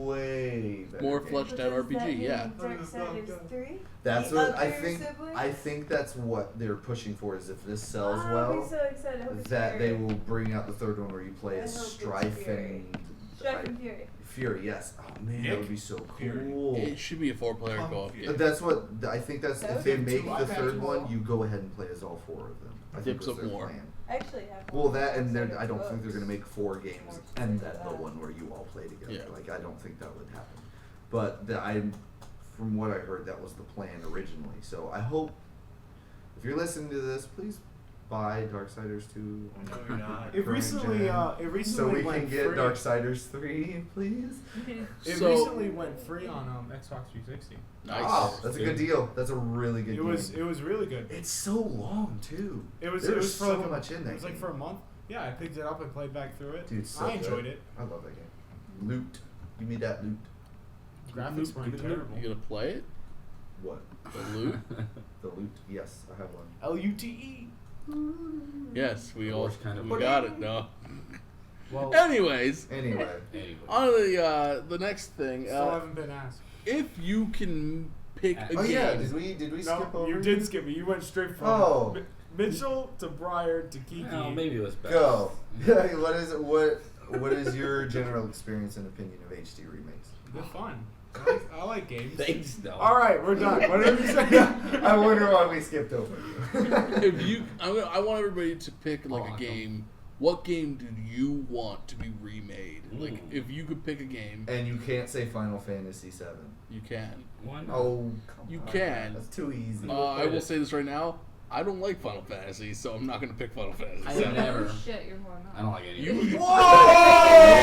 way better More game. fleshed out RPG, yeah. Darksiders 3? That's The what I other think. siblings? I think that's what they're pushing for. Is if this sells Oh, well, I'll be so excited. I hope it's that they Fury. will bring out the third one where you play I as hope it's Strife Fury. and Strife and Fury. Fury. Yes. Oh man, that Nick would be so Fury. cool. It should be a 4-player Come co-op on, game. That's what I think. That's That if would they be make two the third iPads one, more. you go ahead and play as all 4 of them. I think Dips was up their more. plan. I actually have Well, one. that and Darksiders I don't think they're books. gonna make 4 games More and stuff that like the that. one where you all play together. Yeah. Like I don't think that would happen. But from what I heard, that was the plan originally. So I hope if you're listening to this, please buy Darksiders 2. No, you're not. It current recently, gen, it recently so we went can get free. Darksiders 3, please. It So- recently went free on Xbox 360. Nice. Oh, that's a good deal. That's a really good It game. was really good. It's so long too. It was There's for so like much in that It was like game. for a month. Yeah, I picked it up and played back through it. Dude, so I enjoyed good. it. I love that game. Loot. Give me that loot. Graphics weren't terrible. You gonna play it? What? The loot? The loot. Yes, I have one. LUTE. Yes, we The all worst kind of we got it. No. Well, Anyways, Anyway. Anyway. on the next thing. still haven't been asked. If you can pick a Oh game, yeah, did we skip No, over? you did skip me. You went straight from Oh. Mitchell to Briar to Kiki. Well, maybe it was better. Go. What is it? What is your general experience and opinion of HD remakes? They're fun. I like games. Thanks, though. All right, we're done. Whatever you say. I wonder why we skipped over you. if you, I want everybody to pick like a Awesome. game. What game do you want to be remade? Like, Ooh. if you could pick a game, And you can't say Final Fantasy VII. you can. Why not? Oh, come You on. can. That's too easy. I will say this right now. I don't like Final Fantasy, so I'm not going to pick Final Fantasy. I VII. never. Oh, shit, you're more I don't like any. You-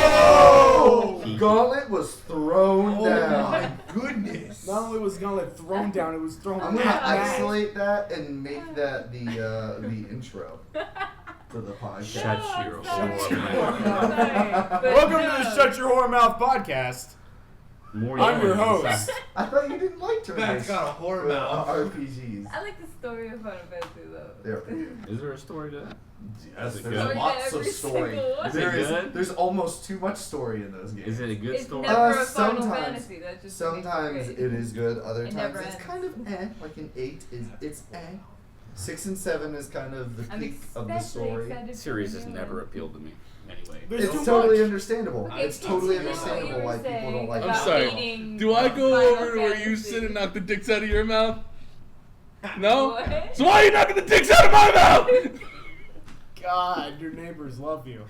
Whoa! Gauntlet was thrown Oh down. my goodness. Not only was Gauntlet thrown down, it was thrown I'm gonna at me. isolate that and make that the intro to the podcast. Shut your Sorry. whore But Welcome no. to the Shut Your Whore Mouth podcast. More I'm your yelling. host. I thought you didn't like to Matt's got a whore mouth. RPGs. I like the story of Final Fantasy though. There. Is there a story to that? Yes, Is it there's good? lots of Every story. single one. Is it There is. good? There's almost too much story in those games. Is it a good It's story? never a Final sometimes- Fantasy. That just Sometimes makes it is good. Other It times never it's ends. kind of like an 8 is it's eh. 6 and 7 is kind of the I'm peak of the especially story. excited for Series the has new never one. appealed to me. Anyway. There's It's too totally much. understandable. Okay, It's totally continue what you understandable were why people saying don't like I'm about it. sorry. hating Do I go Final over to where you Fantasy. sit and knock the dicks out of your mouth? No? What? So why are you knocking the dicks out of my mouth? God, your neighbors love you.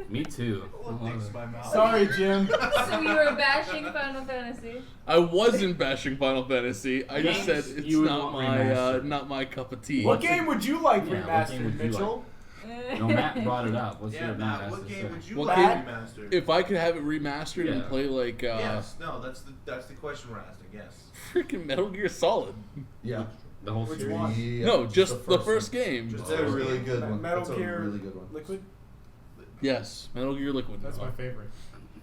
Me too. I What love makes it. my mouth? Sorry, Jim. So you were bashing Final Fantasy? I wasn't bashing Final Fantasy. I just said Games it's you would not want my remastered. not my cup of tea. What What's game it- would you like Yeah, what game remastered, would you Mitchell? No, Matt brought it up. What's Yeah, your Matt, Matt what has to game say? would you What like game- remastered? If I could have it remastered and Yeah. play like Yes, no, that's the question we're asking. Yes. freaking Metal Gear Solid. Yeah. The whole Which series. one? Yeah, No, just the one. first game. Just It's a really good one. Metal It's a Gear really good one. Liquid? Yes, Metal Gear Liquid. That's my favorite.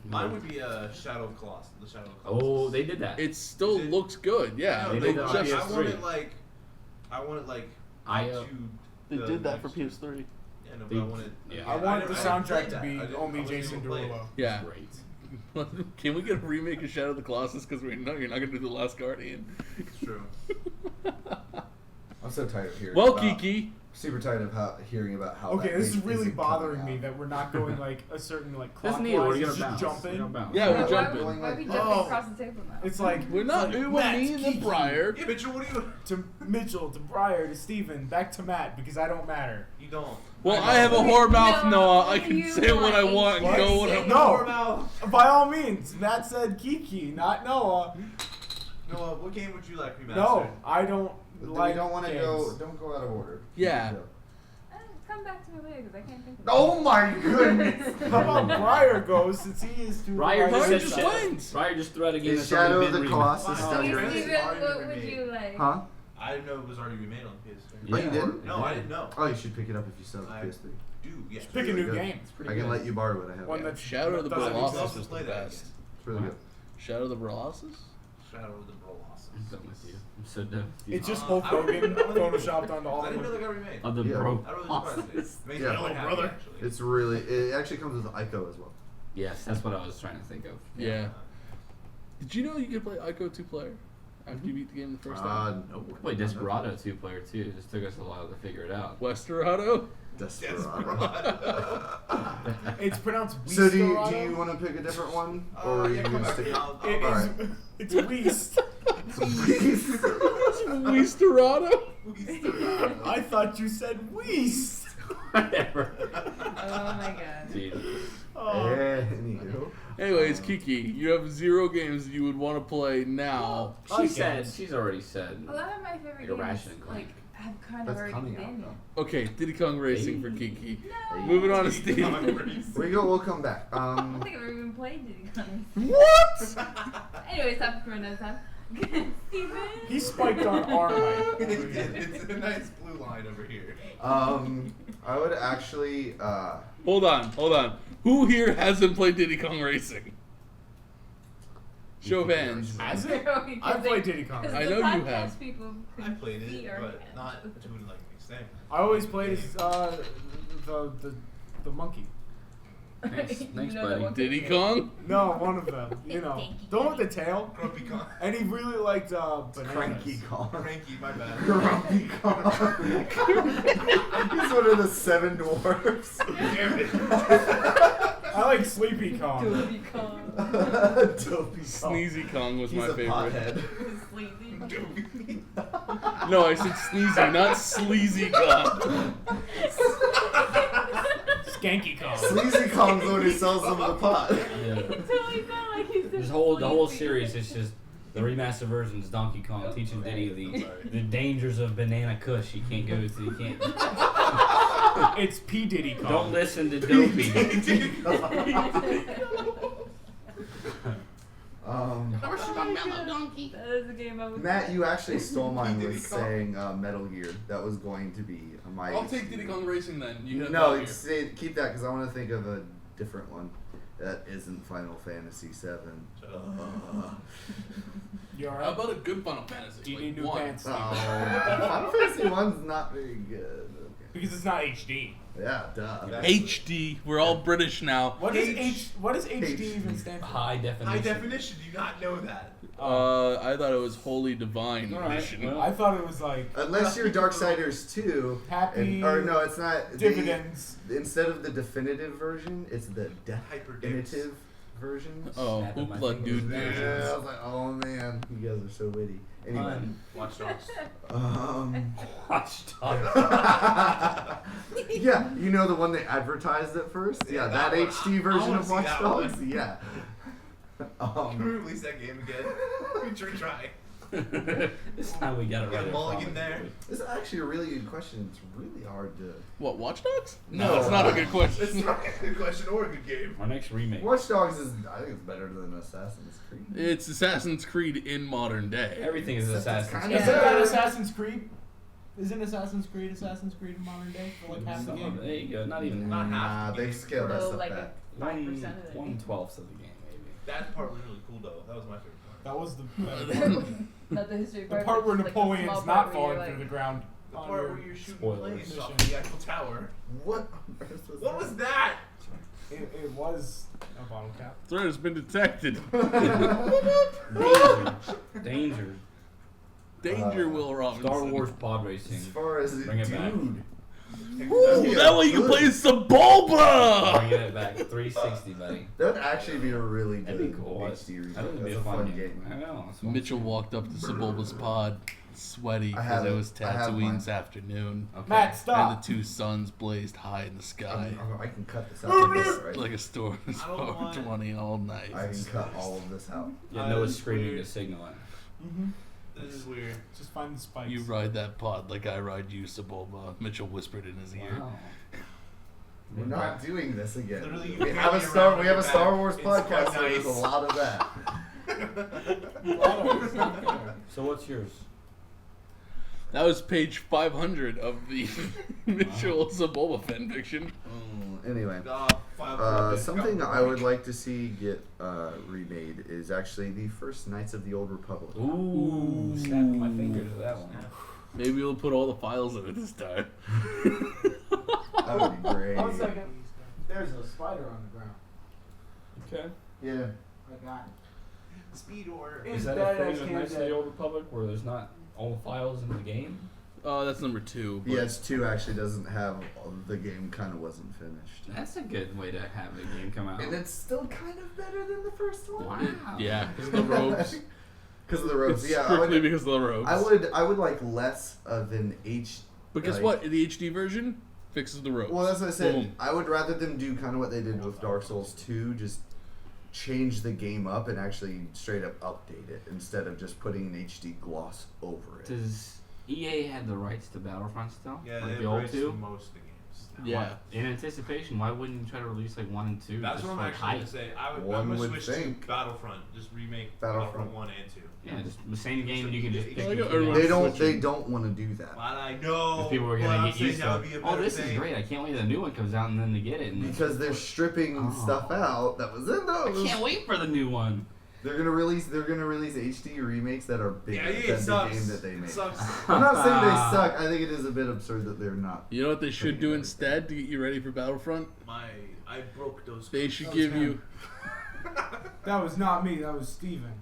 Mine would be Shadow of Colossus. The Shadow of Colossus. Oh, they did that. It still Is it- looks good. Yeah, No, they they did that on just I PS3. want it like, I want it like I, up to. they the did that for next- PS3. Yeah, no, but They- I want it. yeah. I want the didn't play soundtrack to that. I be didn't- I only wasn't Jason able to play it. Derulo. Yeah. Great. Can we get a remake of Shadow of the Colossus? Because we know you're not gonna do the Last Guardian. It's true. I'm so tired of hearing. Well, about, Kiki, super tired of hearing about how. Okay, that this is game really isn't bothering coming me out. that we're not going like a certain like That's clockwise. neat. We're It's gonna just bounce. jumping. We're gonna bounce. Yeah, we're Why- jumping. Why are we jumping Oh. across the table now? It's like we're not. it's It like, was Matt, me and Kiki, the Briar. Yeah, Mitchell, what are you? to Mitchell, to Briar, to Steven, back to Matt because I don't matter. You don't. Well, know. I have a Okay, whore mouth, no, Noah. I what do can you say what I want? want and What? go what I Say want. No. your mouth. By all means, Matt said Kiki, not Noah. Noah, what game would you like remastered? No, I don't But like. we don't want to games. go. Don't go out of order. Yeah. Come back to me later because I can't think of Oh my goodness! How about Briar goes since he is too. Briar Briar just just said wins. Briar just threw out a game Is that's already Shadow of been the remade. Colossus Wow. still Okay, Steven, yours? Steven, Already what would remade. you like? Huh? I didn't know it was already remade on PS3. Oh, you Yeah. did? No, I didn't know. Oh, you should pick it up if you still have I a PS3. Do yes. Pick a really new good. game. I can let you borrow it. I have One it. that's Shadow of the doesn't Colossus exist. was the Play that best. It's really good. Shadow of the Colossus? Shadow of the Colossus. I'm done with you. I'm so done with you. It's just Uh, Hulk I would've Hogan been- I would've been- photoshopped onto all I of didn't know them. they got remade. Of the Yeah. bro. I really surprised it. Makes Yeah. me really happy, Brother. actually. It's really. It actually comes with Ico as well. Yes, that's what I was trying to think of. Yeah. Did you know you could play Ico 2-player after you beat the game the first time? No. We played Desperado 2-player too. It just took us a while to figure it out. Westerado? Desperado. It's pronounced. So do you Weesterado. want to pick a different one, or are you yeah, gonna come back stick? to me. I'll- It All is. right. It's Weast. Westerado? I thought you said Weast. Whatever. Oh my god. Dude. Oh. Anywho. Anyways, Kiki, you have 0 games that you would want to play now. I She said, guess. she's already said. A lot of my favorite Like a games Ratchet and Clank. like have kind of That's already coming out, been. though. Okay, Diddy Kong Racing for Kiki. No. Moving on to Steve. We'll come back. I don't think I've ever even played Diddy Kong. What? Anyways, topic for another time. Steven. He spiked on our mic. It's a nice blue line over here. I would actually. Hold on. Who here hasn't played Diddy Kong Racing? Show of hands. Has it? I've played Diddy Kong. I know you have. I played it, but not to like an extent. I always played as the monkey. Thanks, You thanks, know that buddy. one Diddy picture? Kong? No, one of them. You know, the one with the tail. Grumpy Con. And he really liked bananas. Cranky Kong. Cranky, my bad. Grumpy Kong. He's one of the 7 dwarfs. Damn it. I like Sleepy Kong. Diddy Kong. Dopey Kong. Sneezy Kong was He's my a favorite. pothead. Sleepy. No, I said sneezy, not sleazy Kong. Skanky Kong. Sleazy Kong's the one who sells them the pot. Yeah. It totally felt like he said The whole sleepy. series is just the remastered version is Donkey Kong teaching Diddy the dangers of Banana Kush. You can't go to. You can't. It's P Diddy Kong. Don't listen to Dopey. That is a game I would Matt, you actually stole mine Diddy with Kong. saying Metal Gear. That was going to be my. I'll take Diddy Kong Racing then. You have No, Metal Gear. keep that because I want to think of a different one that isn't Final Fantasy VII. You How alright? about a good Final Fantasy? Do you like need new one? pants? Oh, Final Fantasy 1's not very good. Okay. Because it's not HD. Yeah, duh. That's HD. We're all British now. What does H- What does HD even stand for? High definition. High definition. Do you not know that? I thought it was Holy Divine All right, Edition. well. I thought it was like Unless you're Darksiders 2. Happy Or no, it's not. dividends. Instead of the definitive version, it's the Hyper definitive version. Oh, Snapping my Hoopla fingers. Dude Yeah, I versions. was like, oh man, you guys are so witty. Anyway, Fun. Watch Dogs. Watch Dogs. yeah, you know the one they advertised at first? Yeah, Yeah, that that one. HD I version wanna of see Watch that Dogs? one. Yeah. Can we release that game again? We should try. This time we got it Got right. I Mulligan promise. there. This is actually a really good question. It's really hard to. What, Watch Dogs? No. No, it's not a good It's question. not a good question or a good game. Our next remake. Watch Dogs is, I think it's better than Assassin's Creed. It's Assassin's Creed in modern day. Everything is Except it's Assassin's kinda Creed. Isn't that Yeah. Assassin's Creed? Isn't Assassin's Creed in modern day for like half the Some game? of it. There you go. Not even Not half Nah, the they've game. scaled that So, stuff like back. 5% of it. 1/12 of the game, maybe. That part was really cool though. That was my favorite part. That was the Not the history the part. part but where just, like, the Napoleon's small not part where falling you're, through the like, ground. The on part your- where you're shooting Spoilers. planes off Mission. the Eiffel Tower. What on earth was What was that? It was a bottle cap. Threat has been detected. Danger. Danger, Will Robinson. Star Wars pod racing. As far as Bring it back. dude. Ooh, Yeah, that way you can good. play Sebulba! Bringing it back. 360, buddy. That would actually be a really good That'd be cool. HD remake. I think it'd be That's a fun game. I know. that's what I'm Mitchell saying. walked up to Sebulba's pod, sweaty I because have it it. was I have mine. Tatooine's afternoon. Okay. Matt, And stop. the two suns blazed high in the sky. I can cut this out. Like this, right? Like a storm is I don't over want- 20 all night. I can cut all of this out. Yeah, Noah's That's screaming weird. to signal it. Mm-hmm. This is weird. Just find the spikes. You ride that pod like I ride you, Sebulba. Mitchell whispered in his ear. Wow. We're not doing this again. Literally, you We carry have a me Star. around We have a like Star that. Wars It's podcast, quite so there's a nice. lot of that. So what's yours? That was page 500 of the Mitchell Sebulba fanfiction. Anyway, something I would like to see get remade is actually the first Knights of the Old Republic. Ooh, snapping my fingers to that one. Maybe we'll put all the files in it this time. That would be great. 1 second. There's a spider on the ground. Okay. Yeah. I got Speed order. It's Is that a badass thing with games Knights of that- the Old Republic where there's not all the files in the game? That's number 2. But Yeah, it's 2 actually doesn't have the game kind of wasn't finished. That's a good way to have a game come out. And it's still kind of better than the first one. Wow. Yeah, because of the robes. Because of the robes. It's Yeah, strictly because of the robes. I would like less of an H. But guess like- what? The HD version fixes the robes. Well, that's what I said. Boom. I would rather them do kind of what they did with Dark Souls 2, just change the game up and actually straight up update it instead of just putting an HD gloss over it. Does EA had the rights to Battlefront still? Yeah, like they the old embraced two? most of the games. Yeah. In anticipation, why wouldn't you try to release like 1 and 2? That's just what I'm for actually hype? gonna say. I'm One gonna would switch think. to Battlefront. Just remake Battlefront. Battlefront 1 and 2. Yeah, just the same game and you can just pick Well, the I got two everyone- games. They switching. don't want to do that But I know. Because people are but gonna I'm get saying used that to would be a it. better Oh, this thing. is great. I can't wait the new one comes out and then they get it. And because they're stripping Oh. stuff out that was in I those. can't wait for the new one. They're gonna release HD remakes that are bigger Yeah, than it the sucks. game that they It made. sucks. I'm not saying they suck. I think it is a bit absurd that they're not. You know what they should do instead to get you ready for Battlefront? I broke those. They should That was give you. him. That was not me. That was Steven.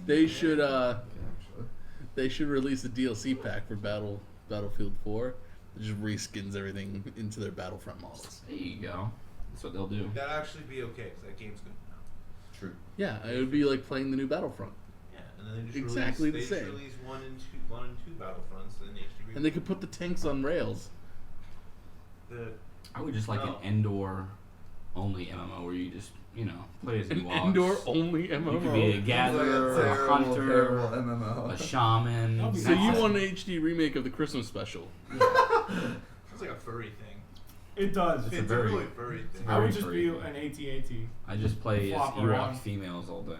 They should. Actually. They should release a DLC pack for Battlefield 4 that just reskins everything into their Battlefront models. There you go. That's what they'll do. That'd actually be okay because that game's good now. True. Yeah, it would be like playing the new Battlefront, Yeah, and then they just Exactly release, the they same. Just release one and two Battlefronts and HD. and they could put the tanks on rails. the I would just like No. an indoor only MMO where you just, play as An you want. indoor only MMO. You could be a gatherer, It's like a terrible hunter, MMO. a shaman. That'll be So you awesome. want an HD remake of the Christmas special? sounds like a furry thing. It does. It's a a very- really furry thing. I would very just furry be thing. an AT-AT. I just play as Flop Ewok around. females all day.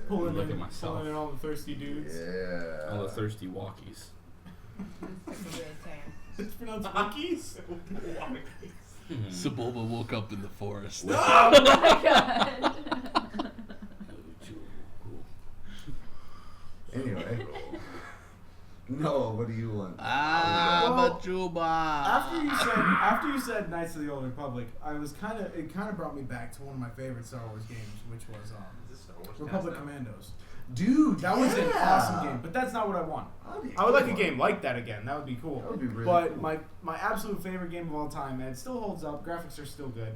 Pulling Look in, at myself. pulling in all the thirsty dudes. Yeah. All the thirsty walkies. That's a good term. It's pronounced monkeys. Sebulba woke up in the forest. Oh my god. Anyway. No, what do you want? Ah, Bachuba. you said Knights of the Old Republic, it kind of brought me back to one of my favorite Star Wars games, which was Is this Star Wars Republic cast now? Commandos. Dude, That was an awesome game, but that's not what I want. That'd be I would like a cool. game like that again. That would be cool. That would be really but cool. my absolute favorite game of all time, and it still holds up. Graphics are still good.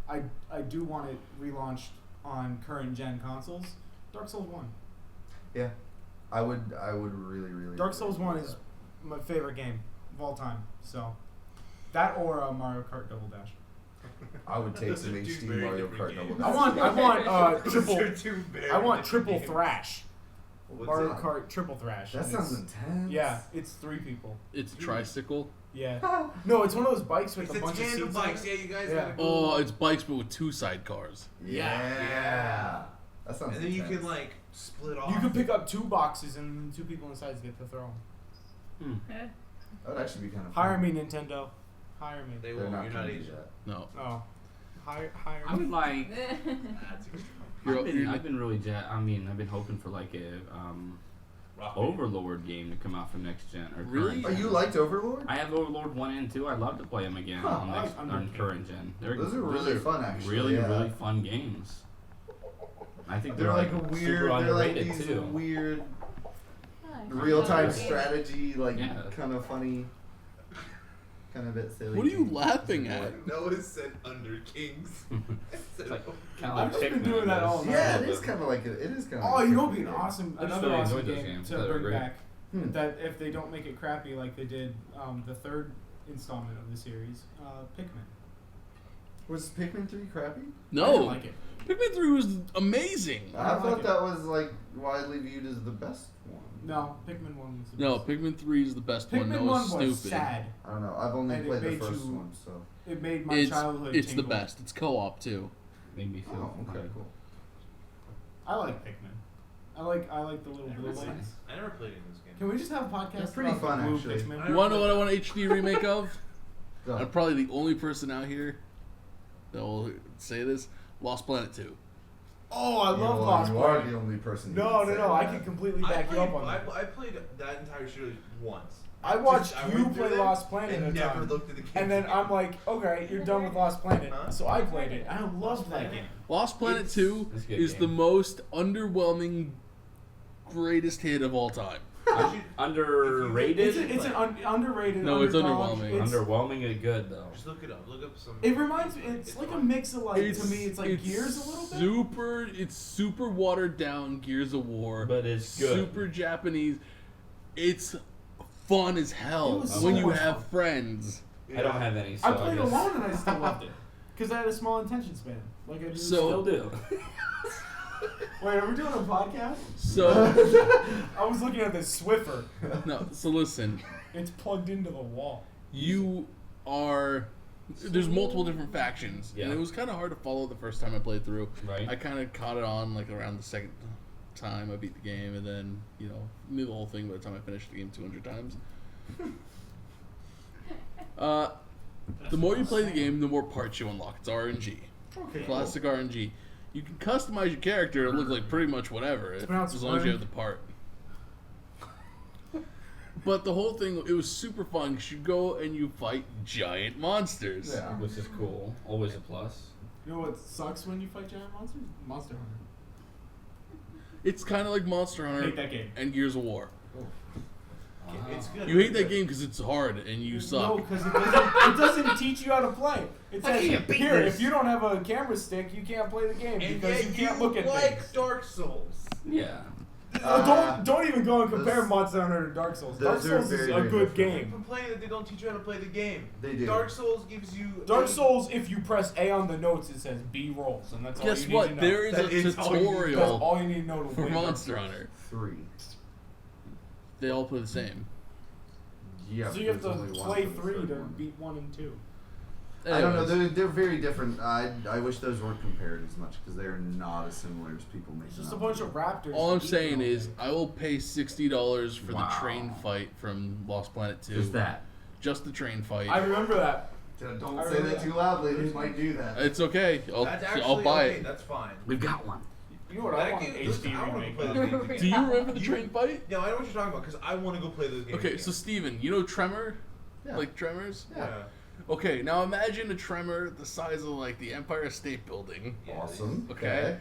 I do want it relaunched on current gen consoles. Dark Souls 1. Yeah, I would really. Dark Souls 1 like is that. my favorite game of all time. So that or Mario Kart Double Dash. I would take Those some are two HD very Mario different Kart games. double. I want Those triple. are two very I want different triple games. thrash. What's Mario that? Kart triple thrash. That and sounds it's- intense. Yeah, it's 3 people. It's a tricycle. Yeah. No, it's one of those bikes with It's a bunch of tandem seats. on bikes. it. Yeah, you guys Yeah. gotta go. Oh, it's bikes but with 2 sidecars. Yeah. That sounds. And then you intense. can like split off. You can pick up 2 boxes and 2 people inside get to throw them. Eh. That would actually be kind of. Hire me, Nintendo. Hire me. They They're won't. not You're gonna not do Asian. that. No. Oh. Hire I me. would like. That's a good I've been really I've been hoping for like a Rock Overlord game to come out for next gen or Really? current Oh, gen. you liked Overlord? I have Overlord 1 and 2. I'd love to play them again Huh, on, I next, like on Undertale. current gen. They're Those are really fun, actually. Really, yeah. really fun games. I think They're like a super weird. They're like underrated these too. weird Nice. real-time Yeah. strategy, like Yeah. kind of funny, kind of a bit silly. What are you games. laughing at? Noah said Under Kings. It's like kind I've just been doing that all night. Yeah, it is kind of like it is kind of. Oh, you know what'd be an awesome, I just another really awesome enjoyed those game games. to They were bring great. back. Hmm. That if they don't make it crappy like they did the 3rd installment of the series, Pikmin. Was Pikmin 3 crappy? I didn't No. like it. Pikmin 3 was amazing. I I don't thought like it. that was like widely viewed as the best one. No, Pikmin 1 was the No, best. Pikmin 3 is the best one. Pikmin No, 1 it's was stupid. sad. I don't know. I've only And it played the made first you- one, so. It made my It's childhood it's the tingle. best. It's co-op too. Made me feel. Oh, okay, cool. I like Pikmin. I like the little blue That's ones. nice. I never played any of this game. Can we just have a podcast They're pretty about the fun, blue actually. Pikmin? You want to know what I want an HD remake of? Go. I'm probably the only person out here that will say this. Lost Planet 2. Oh, I love Lost You are Planet. the only person. who No, can no, say no. I that. can completely I back played, you up on that. I played that entire series once. I watched I you went through play them Lost Planet and at a never time. looked at the game. And then I'm like, okay, you're done with Lost Planet. Huh? So I played it. I loved that game. Lost Planet It's- 2 It's a good is game. the most underwhelming greatest hit of all time. Underrated. It's an underrated. No, it's underdog. underwhelming. It's- Underwhelmingly good though. just look it up. Look up some. It reminds me. It's like a fun. mix of like to me. It's like Gears a little bit. It's super watered down Gears of War. But it's good. Super Japanese. It's fun as It hell was when so you much have fun. friends. I don't have any. So I played guess. alone and I still loved it because I had a small attention span. Like I do. So- Still do. Wait, are we doing a podcast? So I was looking at this Swiffer. no, so listen, It's plugged into the wall. you are there's multiple different factions, and Yeah. it was kind of hard to follow the first time I played through. Right. I kind of caught it on like around the second time I beat the game, and then knew the whole thing by the time I finished the game 200 times. The more you play the game, the more parts you unlock. It's RNG, Okay. classic RNG. You can customize your character to look like pretty much whatever, pronounced as long as you have orange. the part. But the whole thing, it was super fun because you go and you fight giant monsters. Yeah. Which is cool. Always a plus. You know what sucks when you fight giant monsters? Monster Hunter. It's kind of like Monster Hunter Hate that game. and Gears of War. It's good. You hate that game because it's hard and you No, suck. because it doesn't teach you how to play. It How says, can you beat here, this? if you don't have a camera stick, you can't play the game And because yet you can't look at like things. Dark Souls. Yeah. Don't even go and compare those- Monster Hunter to Dark Souls. Dark those are Souls is very, a very good different. You game. complain that they don't teach you how to play the game. They do. Dark Souls gives you. Dark a- Souls, if you press A on the notes, it says B rolls, and that's all Guess you need what? to know. There is That a is all you need to know. That's tutorial all you need to know to for win Dark Monster Souls. Hunter. 3. They all play the same. Yeah. So you have there's to only one play for the 3 third to one. beat 1 and 2. I don't know. Anyways, They're very different. I wish those weren't compared as much because they are not as similar as people make It's them just a out bunch to of be. raptors. all I'm eating saying all is day. I will pay $60 for the Wow. train fight from Lost Planet 2. Who's that? Just the train fight. I remember that. Don't I say remember that too loudly. They might do that. It's okay. That's actually I'll buy okay. it. That's fine. We've got one. You know what I That want game- an listen, HD I wanna remake play of. this game. Do you remember the You- train fight? No, I know what you're talking about because I want to go play those games. Okay, again. so Steven, you know Tremor? Yeah. Like Tremors? Yeah. Okay, now imagine a tremor the size of like the Empire State Building. Yeah, Awesome. Okay.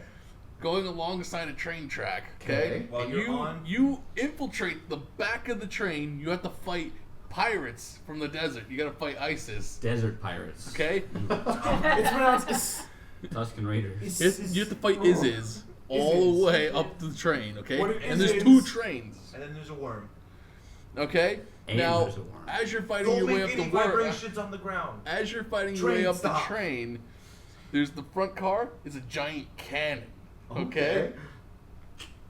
Going alongside a train track. Okay. While And you're on- you infiltrate the back of the train. You have to fight pirates from the desert. You got to fight ISIS. Desert pirates. Okay. It's pronounced. Tuscan Raiders. You have to fight Isis all the way up the train. Okay. What And there's Isis- 2 trains. And then there's a worm. Okay. And Now, there's a worm. as you're fighting Don't your way make up any the worm, vibrations on the ground. as you're fighting your Train way up stop. the train, there's the front car. It's a giant cannon. Okay.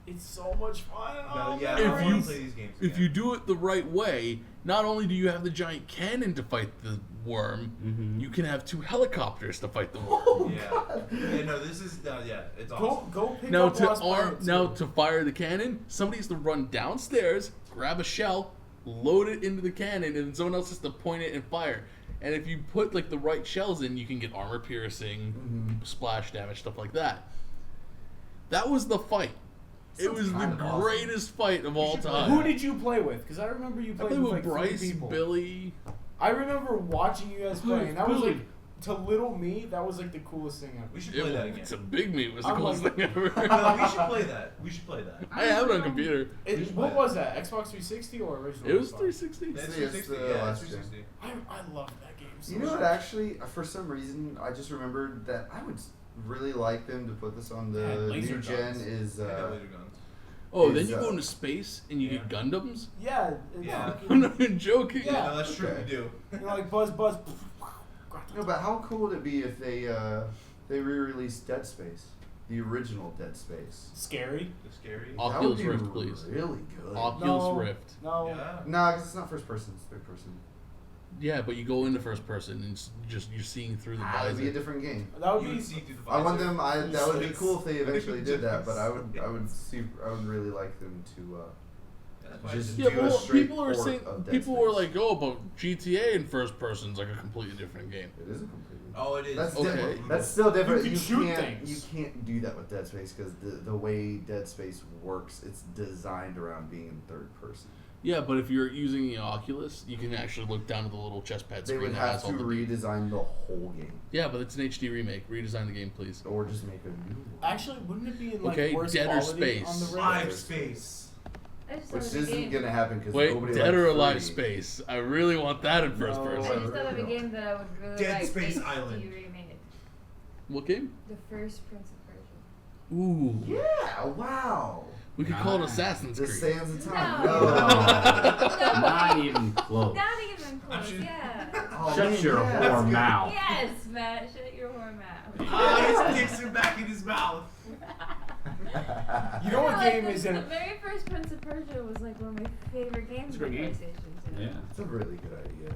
It's so much fun. No, yeah, If I want you- to play these games. If again. you do it the right way, not only do you have the giant cannon to fight the worm, Mhm. you can have 2 helicopters to fight the worm. Yeah, no, this is it's awesome. Go pick Now up to Lost Planet 2. to fire the cannon, somebody has to run downstairs, grab a shell, load it into the cannon, and someone else has to point it and fire. And if you put like the right shells in, you can get armor piercing, splash damage, stuff like that. That was the fight. It Sounds was the kind of awesome. greatest fight of all should play time. Who did you play with? Because I remember you I played played with like Bryce, 3 people. Billy. I remember watching you guys play, and that was Billy. like, to little me, that was like the coolest thing ever. We should play that again. It's a big meat. It was the I'm coolest like- thing ever. No, we should play that. We should play that. I have it on computer. What was that? Xbox 360 or original? It was Xbox? 360. That's It's 360. the Yeah, last it's 360. I loved that game so You know much. what? Actually, for some reason, I just remembered that I would really like them to put this on Yeah, the laser new gen. guns. Is I got laser guns. Oh, Is, then you go uh, into space and you get Gundams? Yeah. Yeah. I'm not even joking. Yeah, Yeah. no, that's true. Okay. We do. You're like buzz. No, but how cool would it be if they re-released Dead Space, the original Dead Space? Scary. It's scary. Oh. That would Oculus be Rift, please. Really good. Oculus No. Rift. No. Yeah. No, 'cause it's not first person; it's third person. Yeah, but you go into first person and it's just you're seeing through the It'd be a visor. different game. That would You be. would see through the I want visor. them. That would be Yes. cool if they eventually did that. But I would Yes. really like them to. That's why I Just said- Yeah, do a well, straight people are port saying of Dead people were Space. like, "Oh, but GTA in first person is like a completely different game." It is a completely. Oh, it is. That's Okay. different. That's still different. You can shoot things. You can't do that with Dead Space because the way Dead Space works, it's designed around being in third person. Yeah, but if you're using the Oculus, you can actually look down at the little chest pad They screen would that have has to all the. redesign the whole game, Yeah, but it's an HD remake. Redesign the game, please. or just make a new one. Actually, wouldn't it be in like Okay, worse Dead or quality Space. on the Live radar? space. I just Which thought of a isn't game. gonna happen because Wait, nobody Dead likes or Alive free. Space? I really want that in first No. I person. just thought of a game that I would really Dead like. Space HD Island. remade. What game? The first Prince of Persia. Ooh, Yeah! Wow. we could call it Nice. Assassin's The Creed. sands of time. No. No. Not even close. Not even close. should- Yeah. Oh, Shut man, your yeah, that's whore good. mouth. Yes, Matt. Shut your whore mouth. Ah, his dicks are back in his mouth. You know what Like, game the, is the in? very first Prince of Persia was like one of my favorite games It's a on great game. PlayStation 2. Yeah. It's a really good idea.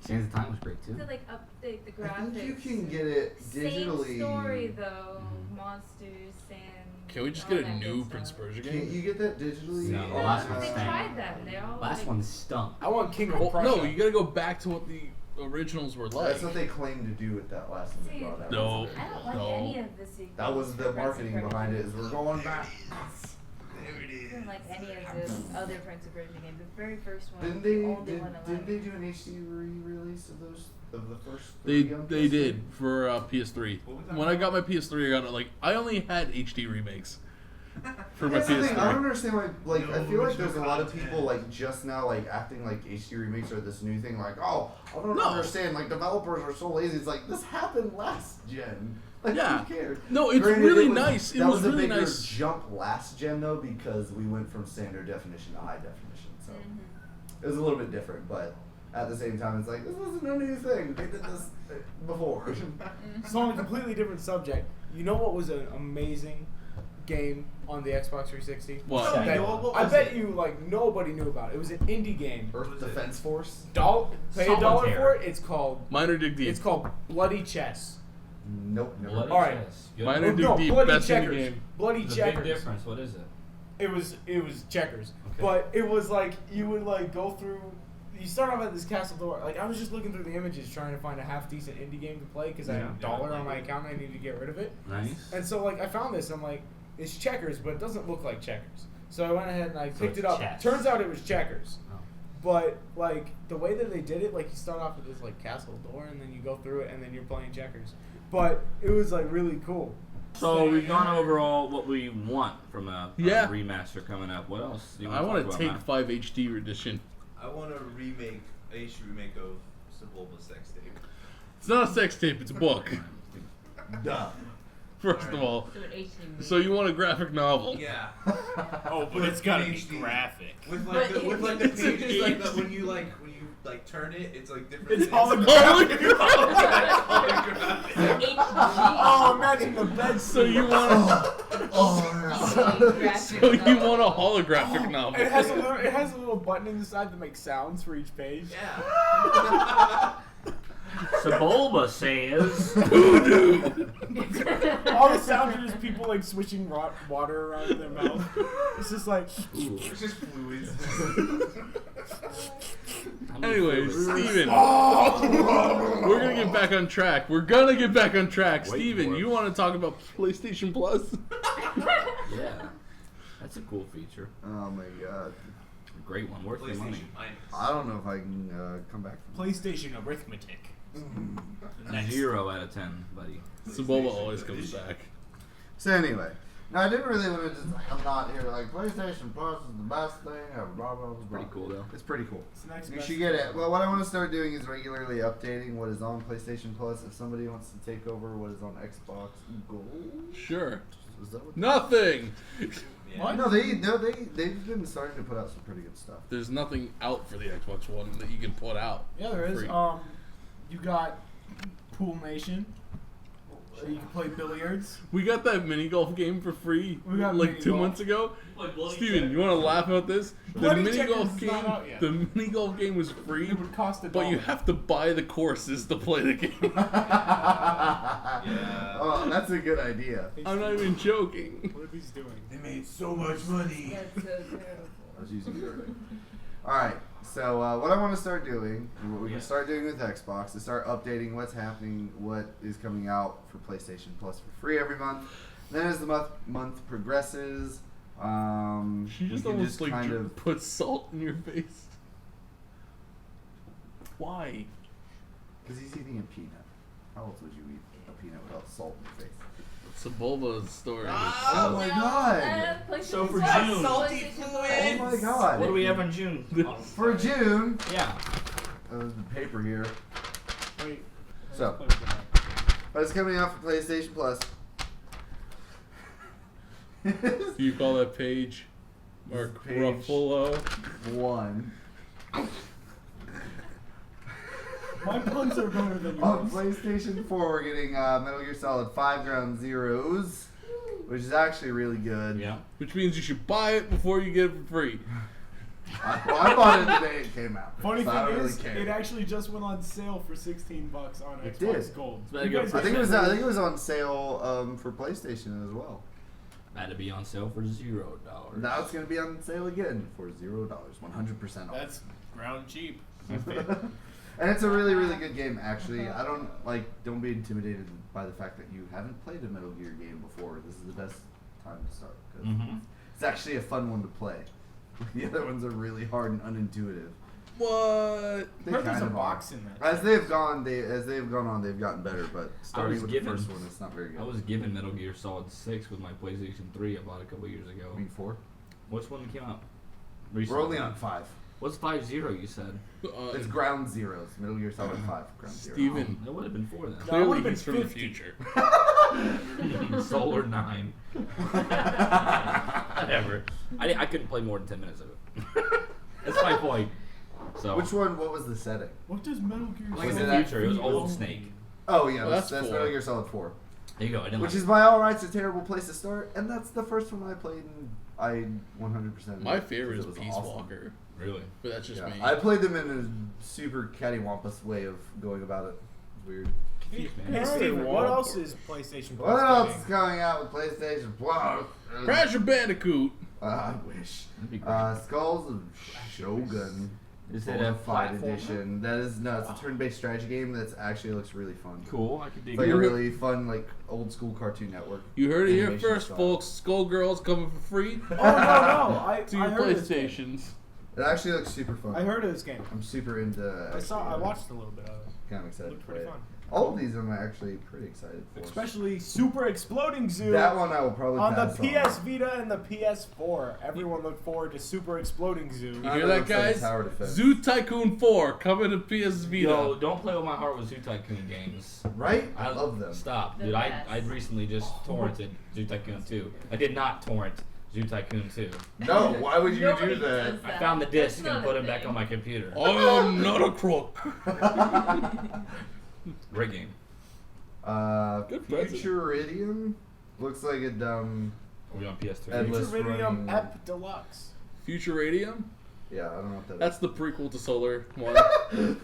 Sands of Time was great too. To like update the I graphics. think you can get it digitally. Same story though. Mhm. Monsters, sand. Can we just all get a that new good Prince stuff. Persia Can't game? you get that digitally? No, the No, last one they stank. tried that. And they all Last like, one stunk. I want King of Well, Prussia. no, you gotta go back to what the originals were like. That's what they claim to do with that last one they See, brought out. No. I don't like No. any of the sequels. That was for the Prince of marketing Persia. behind it. Is we're going back. There it is. I don't like any of the other Prince of Persia games. The very first one. Didn't was the they? only one I Didn't liked. they do an HD re-release of those of the first? They three on they PS3? did for PS3. What was that When I got about? my PS3, I got it like I only had HD remakes for my That's the thing. I don't PS3. understand why. Like, I No feel like original there's a lot of content. people like just now like acting like HD remakes are this new thing. Like, oh, I don't No. understand. Like, developers are so lazy. It's like this happened last gen. Like, Yeah. who cares? No, it's Granted, really it was- nice. It that was a really bigger nice. jump last gen though because we went from standard definition to high definition. So Mhm. it was a little bit different, but at the same time, it's like this wasn't a new thing. They did this before. So on a completely different subject, you know what was an amazing game on the Xbox 360? What? Tell me, That- Noah, what I was bet it? you like nobody knew about it. It was an indie game. Earth was it? Defense Force. Pay $1 Solitaire. for it. It's called Minor Dig Deep. it's called Bloody Chess. Nope, never. Bloody All right. Chess. Good. Minor Oh, Dig no, Deep, Bloody best in the Checkers. game. Bloody There's a Checkers. big difference. What is it? It was checkers, Okay. but it was like you would like go through. You start off at this castle door. Like I was just looking through the images trying to find a half decent indie game to play because I had Yeah. a dollar on my account and I needed to get rid of it. Nice. And so like I found this. I'm like, it's checkers, but it doesn't look like checkers. So I went ahead and I So picked it's it up. chess. Turns out it was checkers, Oh. But like the way that they did it, like you start off with this like castle door, and then you go through it, and then you're playing checkers. But it was like really cool. So we've gone over all what we want from a Yeah. remaster coming up. What else do you I want want to to talk take about, 5 HD edition. I want a remake, a HD remake of Sebulba Sex Tape. It's not a sex tape, it's a book. Duh. First of all. So an HD movie. So you want a graphic novel? Yeah. Oh, but it's gotta be graphic. With But like the it's an pages like HD. when you turn it, it's like different. It's things. holographic. Holographic. HD. Oh, imagine the bed. So you want Graphic so you novel. want a holographic novel? It has a little button in the side that makes sounds for each page. Yeah. Sebulba says. All the sounds are just people like swishing water around in their mouth. It's just like. It's just fluids. Anyways, Steven, we're gonna get back on track. Wait Steven, for it. you want to talk about PlayStation Plus? Yeah, that's a cool feature. Oh my god. A great one, worth the money. PlayStation Minus. I don't know if I can come back from PlayStation arithmetic. Next. 0 out of 10, buddy. Saboba always comes back. So anyway, no, I didn't really want to just I'm not here like PlayStation Plus is the best thing ever. Blah, blah, blah, blah. Pretty cool though. It's pretty cool. It's the next You best should get thing. it. Well, what I want to start doing is regularly updating what is on PlayStation Plus. If somebody wants to take over what is on Xbox Gold, Sure. is that what? Nothing. Yeah. No, they've been starting to put out some pretty good stuff. There's nothing out for the Xbox One that you can put out. Yeah, there is. Free. You got Pool Nation. You can play billiards. We got that mini golf game for free We got like mini 2 golf. months ago. Steven, you want to laugh about this? The Bloody mini Checkers golf is game. not out yet. The mini golf game was free, It would cost $1. but you have to buy the courses to play the game. Yeah. Oh, that's a good idea. I'm not even joking. What are these doing? They made so much money. That's so terrible. I was using your thing. Alright, so what I want to start doing, and what we can start doing with Xbox, is start updating what's happening, what is coming out for PlayStation Plus for free every month. Then as the month progresses, She just we can almost like kind of... put salt in your face. Why? Because he's eating a peanut. How else would you eat a peanut without salt in your face? It's a Bulba's story. Oh my god! So for PlayStation June- Salty PlayStation fluid. Oh my god! What do we have in June? For June, Yeah. the paper here. Wait. So, but it's coming out for PlayStation Plus. Do you call that page Mark Page Ruffalo? 1. My puns are better than On yours. PlayStation 4, we're getting Metal Gear Solid 5 Ground Zeroes, which is actually really good. Yeah. Which means you should buy it before you get it for free. I bought it the day it came out. Funny so thing I don't is, really care. it actually just went on sale for $16 on It Xbox did. Gold. Better You go guys for I think get it was. that I free. think it was on sale for PlayStation as well. Had to be on sale for $0. Now it's going to be on sale again for $0, 100% off. That's ground cheap. And it's a really, really good game. Actually, I don't be intimidated by the fact that you haven't played a Metal Gear game before. This is the best time to start. 'Cause Mm-hmm. it's actually a fun one to play. The other ones are really hard and unintuitive. What? They Heard there's kind a of box are. in that. As they've gone on, they've gotten better. But starting was with given- the first one, it's not very good. I was given Metal Gear Solid 6 with my PlayStation 3 I bought a couple years ago. I mean, 4. Which one came out? We're Recently? only on 5. What's 5-0 you said? It's Ground Zeroes. Metal Gear Solid 5. Ground Zero. Steven, It would have been 4 then. No. clearly would've been he's from the 50. future. Solar 9. Whatever. I couldn't play more than 10 minutes of it. That's my point. So Which one? What was the setting? What does Metal Gear Like in Solid the future, it was feel? Old Snake. Oh yeah, Well, that's that's Metal 4. Gear Solid 4. There you go. I didn't Which like is by all rights a terrible place to start, and that's the first one I played, and I 100%. My favorite is because Peace it was awesome. Walker, Really? but that's just Yeah. me. I played them in a super cattywampus way of going about it. It's weird. Hey, Man. Steven, what else is PlayStation Plus What else getting? is coming out with PlayStation Plus? Crash Bandicoot. I wish. That'd be great. Skulls of Shogun. Is it a Bonafide platformer? edition? That is no, it's a turn-based strategy game that actually looks really fun. Cool. I could dig It's like it. a really fun, like old school Cartoon Network. You heard it here animation first, style. folks. Skullgirls coming for free Oh no, I to I your heard this. PlayStations. It actually looks super fun. I heard of this game. I'm super into. I watched a little bit of it. Kind of excited Looked to play pretty it. fun. All of these I'm actually pretty excited for. Especially Super Exploding Zoo. That one I will probably on the pass PS Vita and the PS4. Everyone look forward to Super Exploding Zoo. You I hear know, that, looks like guys? Tower Defense. Zoo Tycoon 4 coming to PS Vita. Yo, don't play with my heart with Zoo Tycoon games. Right? I love them. Stop, The dude. best. I recently just torrented Zoo Tycoon 2. I did not torrent Zoo Tycoon 2. No, why would you Nobody do that? does I found the disc That's and not put a it back thing. on my computer. I am not a crook. Great game. Good present. Futuridium looks like a dumb. Are we on PS3? Endless Futurvidium running- Ep Deluxe. Future Radium? Yeah, I don't know what that That's the prequel to Solar 1. is.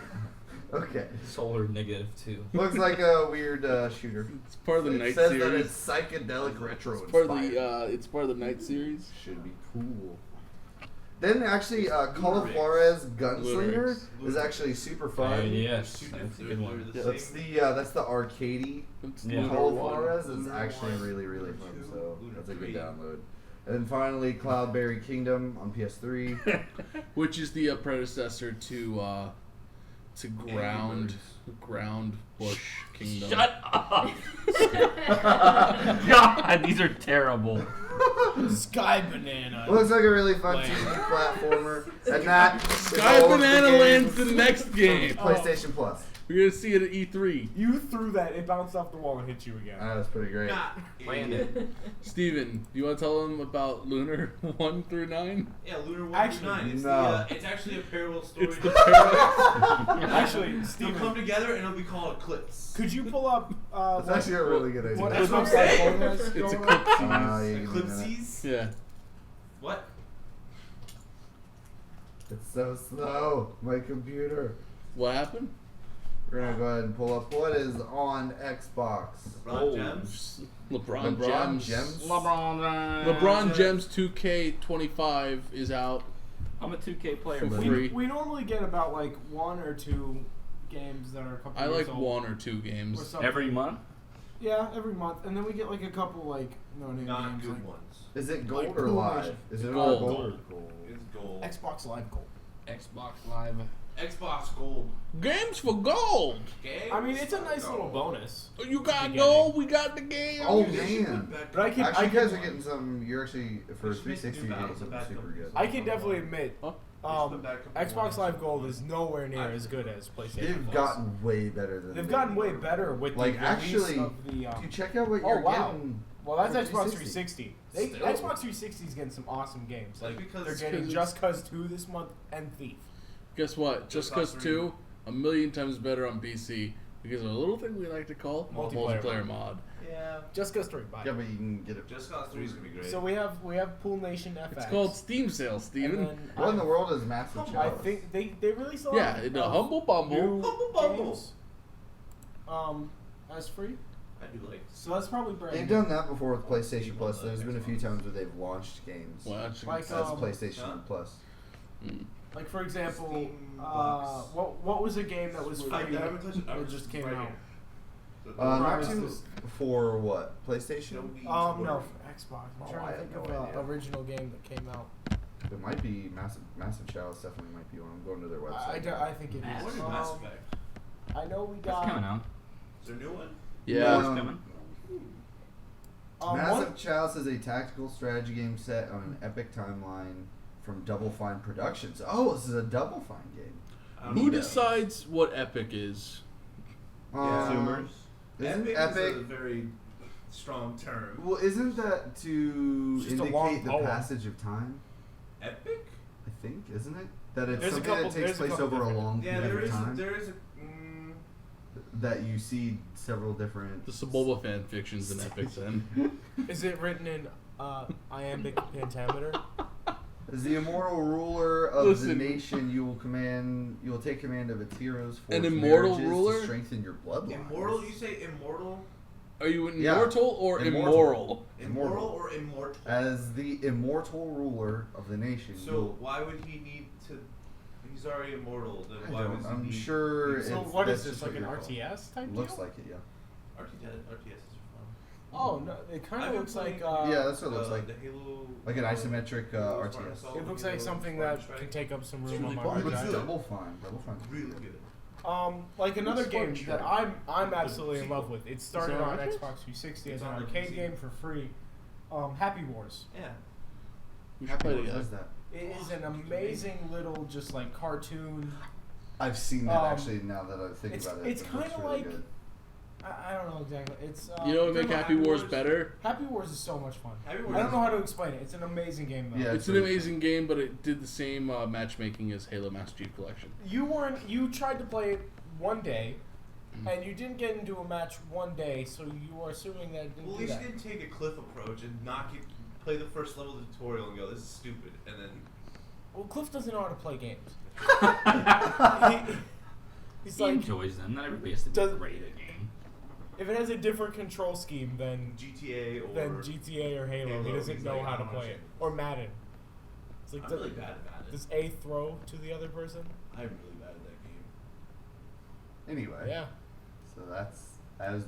Okay. Solar negative 2. Looks like a weird shooter. It's part of the It Night says series. that it's psychedelic retro It's part of inspired. the it's part of the Night series. Should be cool. Then actually, Call of Remakes. Juarez Gunslinger Remakes. is actually super fun. Yes, Shooting that's a if good they're one. the That's same. that's the arcadey. It's Yeah. Lunar Call of 1. Juarez is Lunar actually 1, really Lunar fun, 2, so Lunar that's a good 3. download. And then finally, Cloudberry Kingdom on PS3. Which is the predecessor to Ground Bush Kingdom. Shut up! God, these are terrible. Sky Banana. Looks like a really fun Lame. 2D platformer, and that is Sky all of the Banana Land's games the next from game. PlayStation Plus. We're gonna see it at E3. You threw that. It bounced off the wall and hit you again. That's pretty great. Nah, Playing idiot. it. Steven, do you want to tell them about Lunar 1 through 9? Yeah, Lunar 1 Actually, through 9. It's, no. it's actually a parallel story. It's the parallel. Actually, They'll Steven, come together and it'll be called Eclipse. could you pull up That's actually a really good idea. what That's Xbox what I'm saying. Live has It's going a on? clip series. Yeah, give me a minute. Eclipses? Yeah. What? It's so slow, my computer. What happened? We're gonna go ahead and pull up what is on Xbox. LeBron Gems? LeBron LeBron Gems. Gems? LeBron Gems 2K25 is out. I'm a 2K player, For but free. We normally get about like 1 or 2 games that are a couple I years like old 1 or 2 or games. something. every month. Yeah, every month, and then we get like a couple like no-name Not games. good like ones. Is it gold Like or Cool live? Nation. Is it Gold. on gold? Gold. Gold. It's gold. Xbox Live Gold. Xbox Live. Xbox Gold. Games for gold. Games I mean, it's a nice for little gold. bonus. You got Beginning. gold, we got the game. Oh, You should man. put back- But I can- Actually, you guys are can- getting some. You're actually for Just make 360 new you're getting battles, something bad super companies. good. I can definitely admit, Huh? Xbox Live Gold is nowhere near as good as PlayStation. They've Plus. gotten way better than. They've they gotten way were. better with Like, the release actually, of the. You check out what Oh, you're wow. getting. Well, that's for Xbox 360. 360. Still. Xbox 360 is getting some awesome games. Like, Like because they're it's getting 'cause Just Cause 2 this month and Thief. Guess what? Just Cause Cause 2, a million times better on PC because of a little thing we like to call Multiplayer multiplayer mod. Yeah. Just Cause 3. Bye. Yeah, but you can get it. Just Cause 3 is gonna be great. So we have Pool Nation FX. It's called Steam Sales, And Steven. then What in the world is Massive I Chalice? think they released a lot. Yeah, of the Humble Bumble. new Humble Bumble. games, as free. I do like. So that's probably brand They've new. done that before with PlayStation Plus. There's been a few times where they've launched games Well, actually, Like, as um, PlayStation huh? Plus. Like for example, Steam box. what was a game that was free I haven't touched it. that just came right out? here. Not Right. too for what PlayStation. No, for Xbox. I'm Oh, trying I to have think no of idea. an original game that came out. It might be Massive Chalice. Definitely might be one. I'm going to their website. I think it Mass is. What is Mass Effect? I know we That's coming got. out. Is there a new one? Yeah. It's Um, coming. Massive One, Chalice is a tactical strategy game set on an epic timeline from Double Fine Productions. Oh, this is a Double Fine game. I don't Who know. decides what Epic is? Consumers. Isn't Epic Epic? is a very strong term. Well, isn't that to It's just a long indicate the poem. passage of time? Epic? I think, isn't it? That it's There's a something couple- that takes there's a place couple over a different- long Yeah, period there of is. time. There is a. That you see several different. The Sebulba fan fiction's an Epic then. is it written in iambic pentameter? As the immortal ruler of Listen. the nation, you will take command of its heroes. Forge An immortal marriages ruler? to strengthen your bloodline. Immortal? You say immortal? Are you Yeah. immortal or Immortal. immoral? Immortal or immortal? As the immortal ruler of the nation. So why would he need to? He's already immortal. Then I why don't. does he I'm need? sure. So it's, what that's is this just like what an you're called. RTS type Looks deal? like it, yeah. RTS is fun. Oh no, it kind I've of been looks like. playing, Yeah, that's what it looks like. The Halo. Like an isometric Halo RTS. Spartan Assault, It looks Halo like something Spartan that Strike. can take up some It's room really on fun. my But hard It's drive. double fun. Double fun. Really good. Like another It's game fun, that sure. I'm absolutely in love with. It started it on on Netflix? Xbox 360 as It's an on arcade PC. game for free. Happy Wars. Yeah. We should play What together. was that? It is an amazing little just like cartoon. I've seen that actually. Now that I think it's- about it, it's it looks kinda really like- good. I don't know exactly. It's You know what would make Remember Happy Happy Wars Wars? better? Happy Wars is so much fun. Happy Wars I don't is know how fun. to explain it. It's an amazing game though. Yeah. It's an amazing game, but it did the same matchmaking as Halo Master Chief Collection. You tried to play it one day, and you didn't get into a match one day, so you are assuming that it didn't Well, at do least that. you didn't take a cliff approach and play the first level of the tutorial and go, this is stupid, and then Well, Cliff doesn't know how to play games. He's He like, enjoys them. Not everybody has to be Does- great at a game. if it has a different control scheme than GTA or GTA or Halo, he Halo, doesn't he's know like, how I to don't play it. understand. Or Madden. It's like, I'm really bad at it. does A throw to the other person? I'm really bad at that game. Anyway. Yeah. So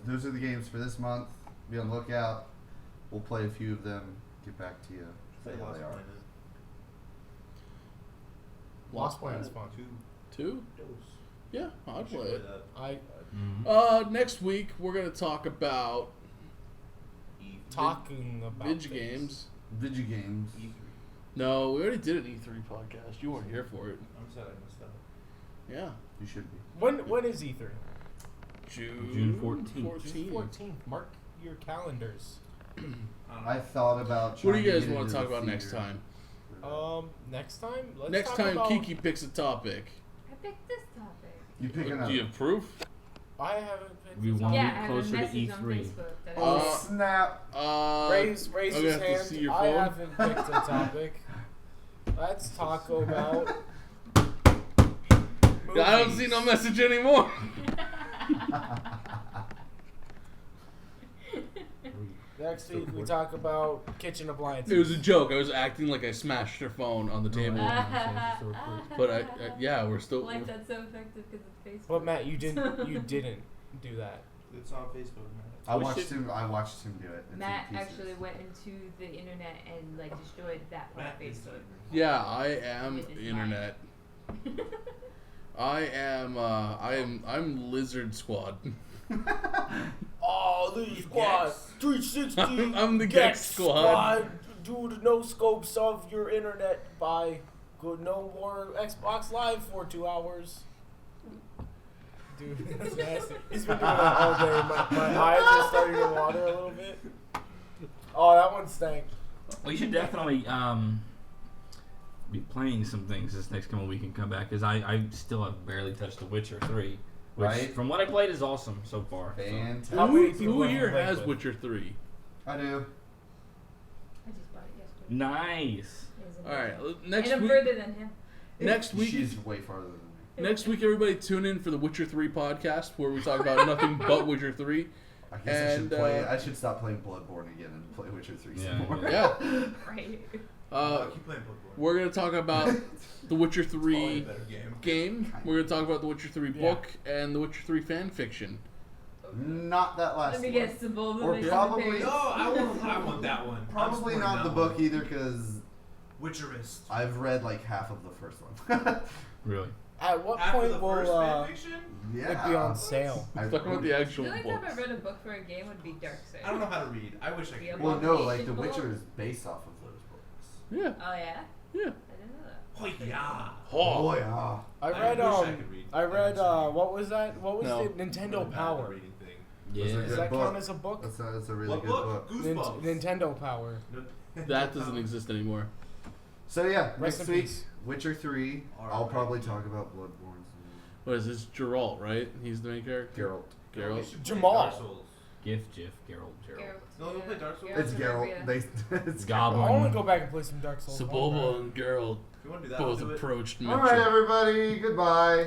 those are the games for this month. Be on the lookout. We'll play a few of them. Get back to you. Play Say how Lost they are. Planet. Lost Planet's fun. Two? Yeah, I'd play it. Next week we're gonna talk about Talking about video things. games. Video games. E3. No, we already did an E3 podcast. You weren't here for it. I'm sad I missed out. Yeah, You should be. When is E3? June 14th. June 14th. Mark your calendars. I thought about. What do trying you guys get want into to talk the about next theater. time? Next time? Let's Next talk time about, Kiki picks a topic. I picked this topic. You pick Do another. you have proof? I haven't picked We this want- up. Yeah, I be have a closer to message on E3. Facebook that Oh I snap! Raise I'm gonna his have to hand. see your I phone. haven't picked a topic. Let's talk about. I don't see no message anymore. Next week we talk about kitchen appliances. It was a joke. I was acting like I smashed her phone on the table. But yeah, we're still. like that's so effective because it's Facebook. But Matt, you didn't. You didn't do that. It's on Facebook, man. I We watched should- him. I watched him do it. It's in Matt pieces. actually went into the internet and like destroyed that part of Matt is Facebook. Yeah, I am It is internet. I'm Lizard Squad. Oh, the squad, 360. I'm the Gex Squad. Do the no scopes of your internet by good no more Xbox Live for 2 hours. Dude, that's nasty. He's been doing that all day. My eyes are starting to water a little bit. Oh, that one stank. We should definitely be playing some things this next coming week and come back because I still have barely touched The Witcher 3. Which, Right. from what I played, is awesome so far. so. Fantastic. How many Who people have you here played has with? Witcher 3? I do. I just bought it yesterday. Nice. It was All right, amazing. next and I'm week. further than him. Next week. She's way farther than me. Next week, everybody tune in for the Witcher 3 podcast where we talk about nothing but Witcher 3. I guess I should And, play. I should stop playing Bloodborne again and play Witcher 3 some Yeah, more. Yeah. Right. Keep playing Bloodborne. We're going to talk about the Witcher Probably a 3 better game. game. We're going to talk about the Witcher 3 Yeah. book and the Witcher 3 fan fiction. Not that last Let me one. guess, Sebulba Or makes probably- the page. No, I want that one. I'm Probably supporting not that the one. book either because Witcherist. I've read like half of the first one. Really. At what After point the will first fanfiction? it be on sale? I'm talking about the The actual only time book. I read a book for a game would be Darkseid. I don't know how to read. I wish I Yeah, could. Well, no, like The Abomination Witcher book? is based off of those books. Yeah, Oh yeah? yeah. I didn't know that. Oh yeah. Oh, yeah. I I read wish I could read. I read I wish I what was that? What was No. it? Nintendo Power. Reading thing. Yeah. Those are Does good that book. count as a book? That's a really What good book? book. Goosebumps. Nintendo Power. that doesn't exist anymore. So yeah, Rest next in week, peace. Witcher 3. I'll Alright. probably talk about Bloodborne. What is this? Geralt, right? He's the main character? Geralt. Geralt. We should play Jamal. Dark Souls. Jiff, Gerald. Geralt. No, you play Dark Souls? It's from Geralt. Rivia. It's Goblin. I want to go back and play some Dark Souls. Sebulba and Geralt If you want to do that, I'll both do it. approached All right, Mitchell. everybody. Goodbye.